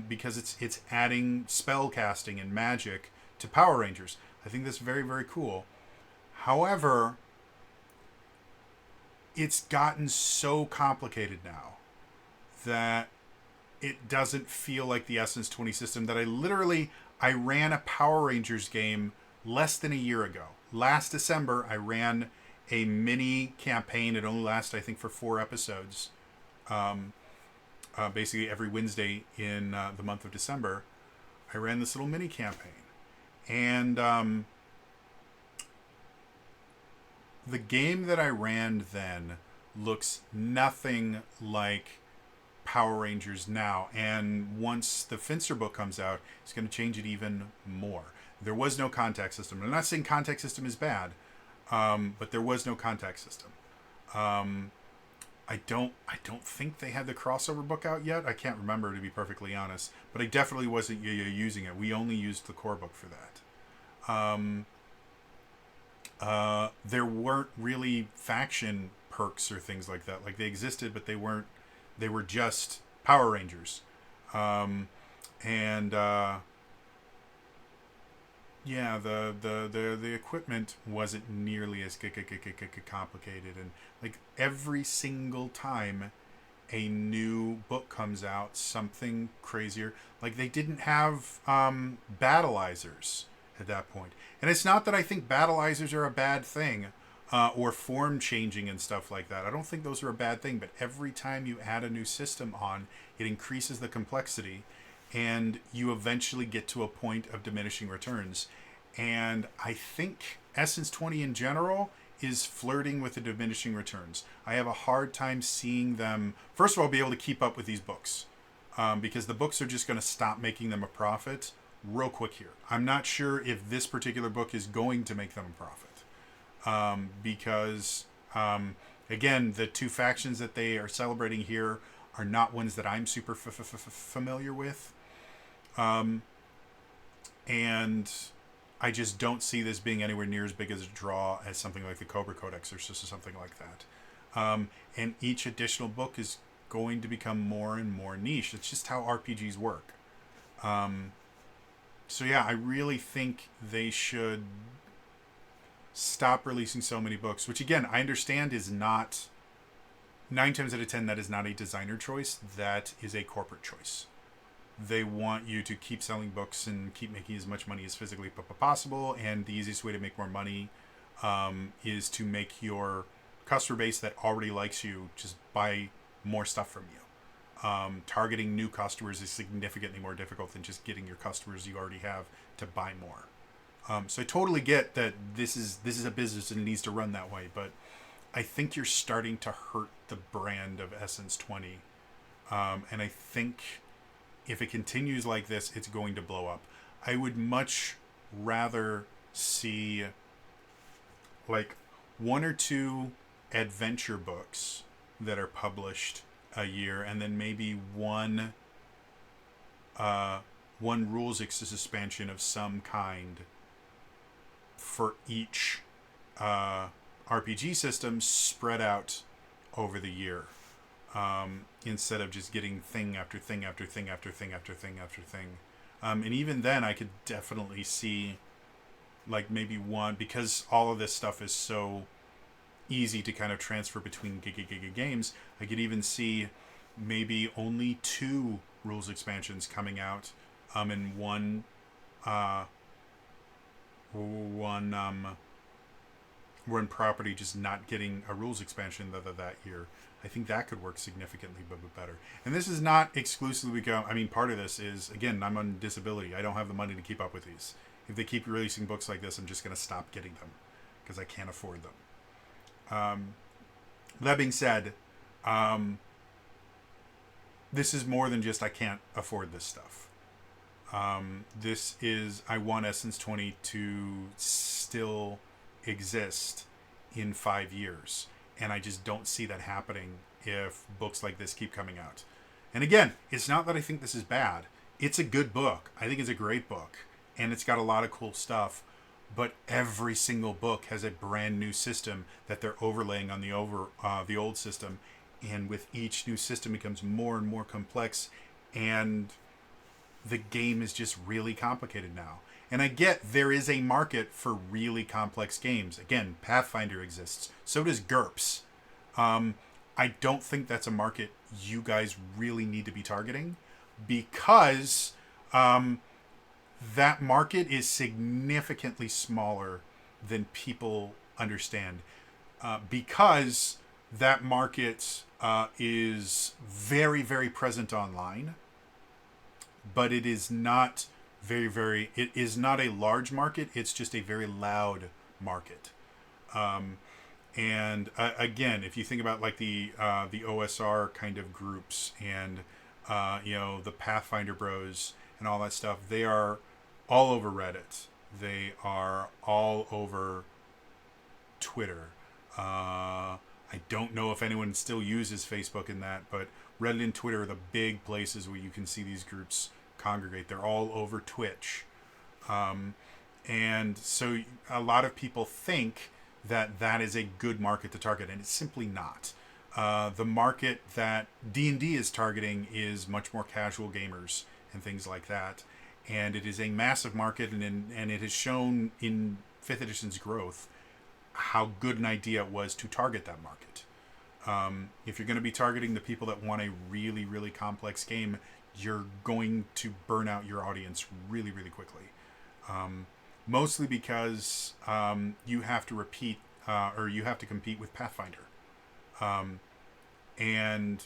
because it's adding spell casting and magic to Power Rangers. I think that's very, very cool. However, it's gotten so complicated now that it doesn't feel like the Essence 20 system that I ran a Power Rangers game less than a year ago. Last December, I ran a mini campaign. It only lasted, I think, for 4 episodes. Basically, every Wednesday in the month of December, I ran this little mini campaign. And the game that I ran then looks nothing like Power Rangers now. And once the Finster book comes out, it's going to change it even more. There was no contact system. I'm not saying contact system is bad, but there was no contact system. I don't think they had the crossover book out yet. I can't remember, to be perfectly honest. But I definitely wasn't using it. We only used the core book for that. There weren't really faction perks or things like that. Like, they existed, but they weren't. They were just Power Rangers. Yeah, the equipment wasn't nearly as complicated, and like every single time a new book comes out, something crazier. Like they didn't have battleizers at that point, and it's not that I think battleizers are a bad thing, or form changing and stuff like that. I don't think those are a bad thing, but every time you add a new system on, it increases the complexity, and you eventually get to a point of diminishing returns. And I think Essence 20 in general is flirting with the diminishing returns. I have a hard time seeing them, first of all, be able to keep up with these books, because the books are just going to stop making them a profit real quick here. I'm not sure if this particular book is going to make them a profit, because, again, the two factions that they are celebrating here are not ones that I'm super familiar with. And I just don't see this being anywhere near as big as a draw as something like the Cobra Codex or something like that. And each additional book is going to become more and more niche. It's just how RPGs work. So yeah, I really think they should stop releasing so many books, which again, I understand is not, 9 times out of 10, that is not a designer choice. That is a corporate choice. They want you to keep selling books and keep making as much money as physically possible. And the easiest way to make more money is to make your customer base that already likes you just buy more stuff from you. Targeting new customers is significantly more difficult than just getting your customers you already have to buy more. So I totally get that this is a business and it needs to run that way, but I think you're starting to hurt the brand of Essence 20. And I think if it continues like this, it's going to blow up. I would much rather see like 1 or 2 adventure books that are published a year, and then maybe one rules expansion of some kind for each RPG system spread out over the year. Instead of just getting thing after thing after thing after thing after thing after thing. And even then, I could definitely see like maybe one, because all of this stuff is so easy to kind of transfer between games. I could even see maybe only 2 rules expansions coming out, and one property just not getting a rules expansion that year. I think that could work significantly better. And this is not exclusively part of this is, again, I'm on disability. I don't have the money to keep up with these. If they keep releasing books like this, I'm just going to stop getting them because I can't afford them. That being said, this is more than just I can't afford this stuff. This is, I want Essence 20 to still exist in 5 years. And I just don't see that happening if books like this keep coming out. And again, it's not that I think this is bad. It's a good book. I think it's a great book. And it's got a lot of cool stuff. But every single book has a brand new system that they're overlaying on the old system. And with each new system, it becomes more and more complex. And the game is just really complicated now. And I get there is a market for really complex games. Again, Pathfinder exists. So does GURPS. I don't think that's a market you guys really need to be targeting, because that market is significantly smaller than people understand. Because that market is very, very present online, but it is not it is not a large market. It's just a very loud market. And again, if you think about like the OSR kind of groups and the Pathfinder Bros and all that stuff, they are all over Reddit. They are all over Twitter. I don't know if anyone still uses Facebook in that, but Reddit and Twitter are the big places where you can see these groups congregate. They're all over Twitch. And so a lot of people think that that is a good market to target, and it's simply not. The market that D&D is targeting is much more casual gamers and things like that. and it is a massive market, and it has shown in 5th edition's growth how good an idea it was to target that market. If you're going to be targeting the people that want a really, really complex game, you're going to burn out your audience really, really quickly. Mostly because you have to repeat or you have to compete with Pathfinder. And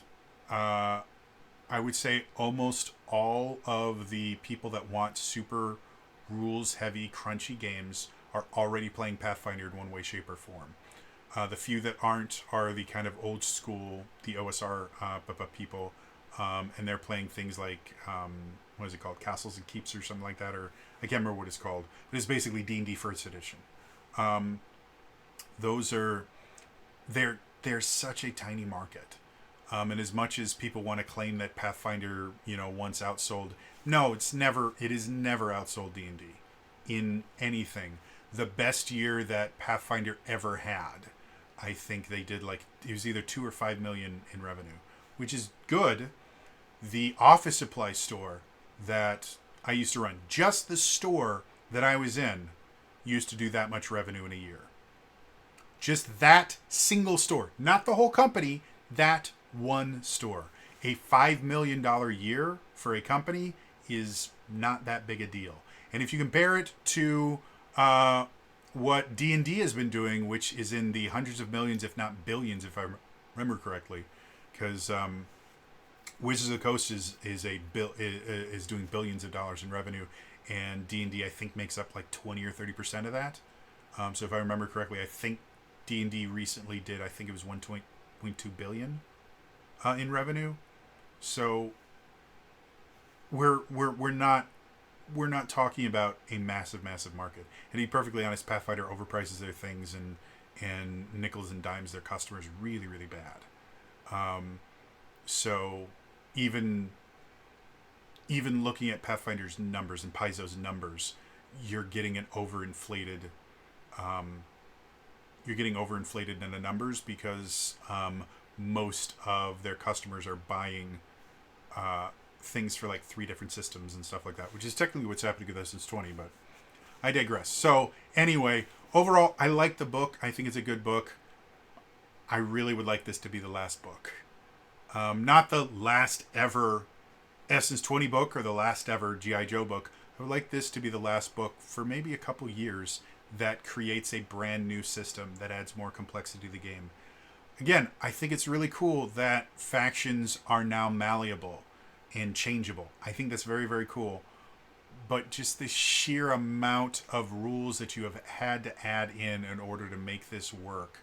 I would say almost all of the people that want super rules-heavy, crunchy games are already playing Pathfinder in one way, shape, or form. The few that aren't are the kind of old school, the OSR people, and they're playing things like, what is it called, Castles and Keeps or something like that, or I can't remember what it's called, but it's basically D&D First Edition. Those are, they're such a tiny market. And as much as people want to claim that Pathfinder, once outsold, no, it is never outsold D&D in anything. The best year that Pathfinder ever had, I think they did it was either 2 or 5 million in revenue, which is good. The office supply store that I used to run, just the store that I was in, used to do that much revenue in a year. Just that single store, not the whole company, that one store. A $5 million year for a company is not that big a deal. And if you compare it to what D&D has been doing, which is in the hundreds of millions, if not billions, if I remember correctly, because Wizards of the Coast is doing billions of dollars in revenue, and D&D I think makes up like 20 or 30% of that. So if I remember correctly, I think D&D recently did, I think it was 1.2 billion in revenue. So we're not talking about a massive market. And to be perfectly honest, Pathfinder overprices their things and nickels and dimes their customers really, really bad. So even looking at Pathfinder's numbers and Paizo's numbers, you're getting an overinflated in the numbers because most of their customers are buying things for like 3 different systems and stuff like that, which is technically what's happening with Essence 20, but I digress. So anyway, overall, I like the book. I think it's a good book. I really would like this to be the last book. Not the last ever Essence 20 book or the last ever G.I. Joe book. I would like this to be the last book for maybe a couple years that creates a brand new system that adds more complexity to the game. Again, I think it's really cool that factions are now malleable and changeable. I think that's very, very cool. But just the sheer amount of rules that you have had to add in order to make this work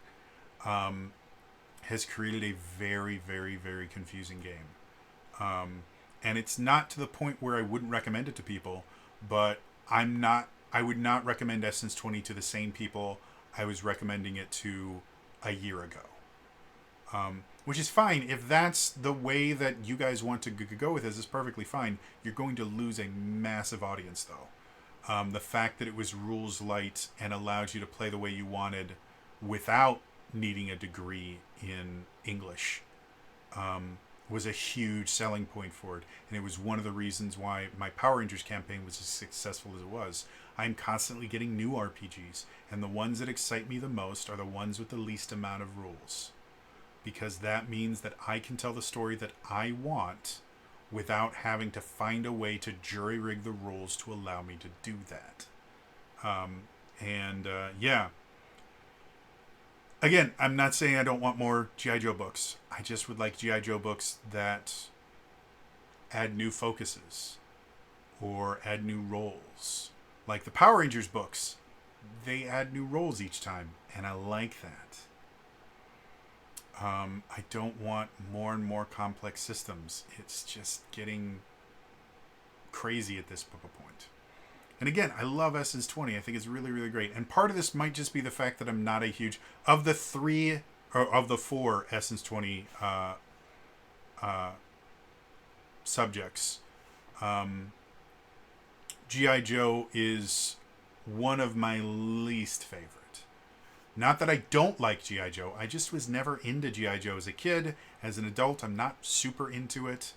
has created a very, very, very confusing game. And it's not to the point where I wouldn't recommend it to people, but I would not recommend Essence 20 to the same people I was recommending it to a year ago. Which is fine. If that's the way that you guys want to go with this, is perfectly fine. You're going to lose a massive audience, though. The fact that it was rules light and allowed you to play the way you wanted without needing a degree in English was a huge selling point for it. And it was one of the reasons why my Power Rangers campaign was as successful as it was. I'm constantly getting new RPGs, and the ones that excite me the most are the ones with the least amount of rules. Because that means that I can tell the story that I want without having to find a way to jury-rig the rules to allow me to do that. Yeah. Again, I'm not saying I don't want more G.I. Joe books. I just would like G.I. Joe books that add new focuses or add new roles. Like the Power Rangers books, they add new roles each time, and I like that. I don't want more and more complex systems. It's just getting crazy at this point. And again, I love Essence 20. I think it's really, really great. And part of this might just be the fact that I'm not a huge... Of the 4 Essence 20 subjects, G.I. Joe is one of my least favorite. Not that I don't like G.I. Joe. I just was never into G.I. Joe as a kid. As an adult, I'm not super into it.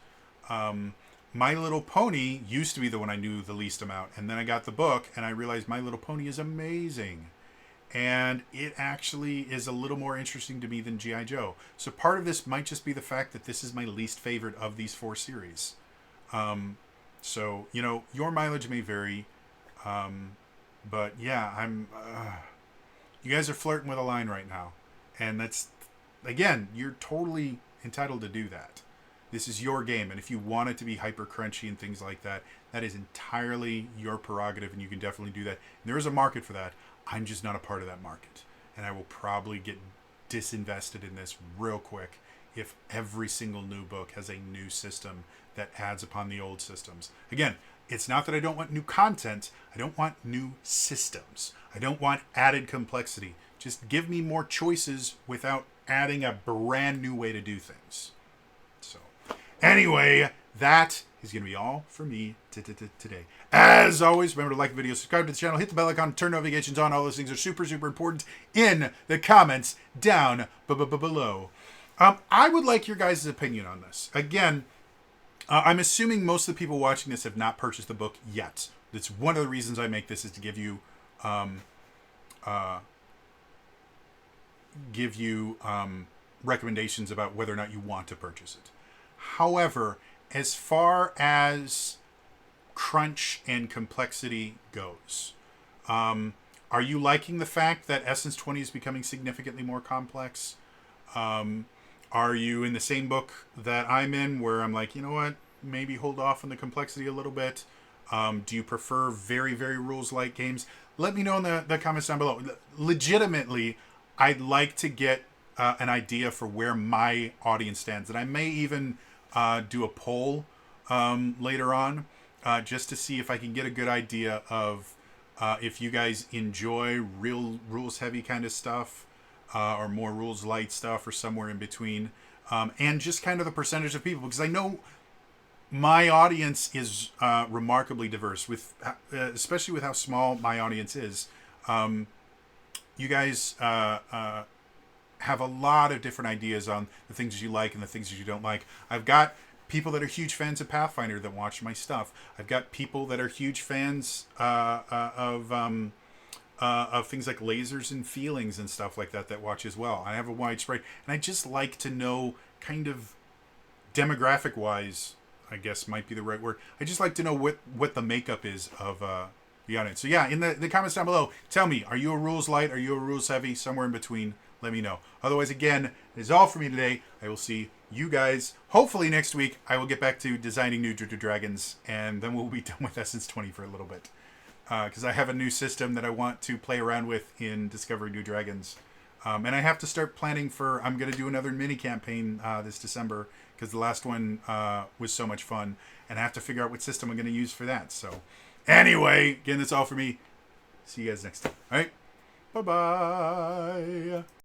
My Little Pony used to be the one I knew the least about, and then I got the book and I realized My Little Pony is amazing. And it actually is a little more interesting to me than G.I. Joe. So part of this might just be the fact that this is my least favorite of these 4 series. So, you know, your mileage may vary. But yeah, you guys are flirting with a line right now. And that's, again, you're totally entitled to do that. This is your game. And if you want it to be hyper crunchy and things like that, that is entirely your prerogative. And you can definitely do that. And there is a market for that. I'm just not a part of that market. And I will probably get disinvested in this real quick if every single new book has a new system that adds upon the old systems. Again, it's not that I don't want new content. I don't want new systems. I don't want added complexity. Just give me more choices without adding a brand new way to do things. So, anyway, that is going to be all for me today. As always, remember to like the video, subscribe to the channel, hit the bell icon, turn notifications on. All those things are super, super important in the comments down below. I would like your guys' opinion on this. Again, I'm assuming most of the people watching this have not purchased the book yet. That's one of the reasons I make this, is to give you recommendations about whether or not you want to purchase it. However, as far as crunch and complexity goes, are you liking the fact that Essence 20 is becoming significantly more complex? Are you in the same book that I'm in, where I'm like, you know what, maybe hold off on the complexity a little bit? Do you prefer very, very rules-light games? Let me know in the comments down below. Legitimately, I'd like to get an idea for where my audience stands. And I may even do a poll later on, just to see if I can get a good idea of if you guys enjoy real rules-heavy kind of stuff, or more rules-light stuff, or somewhere in between. And just kind of the percentage of people, because I know my audience is remarkably diverse, with especially with how small my audience is. You guys have a lot of different ideas on the things that you like and the things that you don't like. I've got people that are huge fans of Pathfinder that watch my stuff. I've got people that are huge fans of things like lasers and feelings and stuff like that that watch as well. I have a wide spread, and I just like to know, kind of demographic-wise, I guess might be the right word. I just like to know what the makeup is of the audience. So yeah, in the comments down below, tell me, are you a rules light? Are you a rules heavy? Somewhere in between, let me know. Otherwise, again, that is all for me today. I will see you guys hopefully next week. I will get back to designing new dragons, and then we'll be done with Essence 20 for a little bit. Because I have a new system that I want to play around with in discovering new dragons. And I have to start planning for, I'm going to do another mini campaign this December, because the last one was so much fun. And I have to figure out what system I'm going to use for that. So anyway, again, that's all for me. See you guys next time. All right. Bye-bye.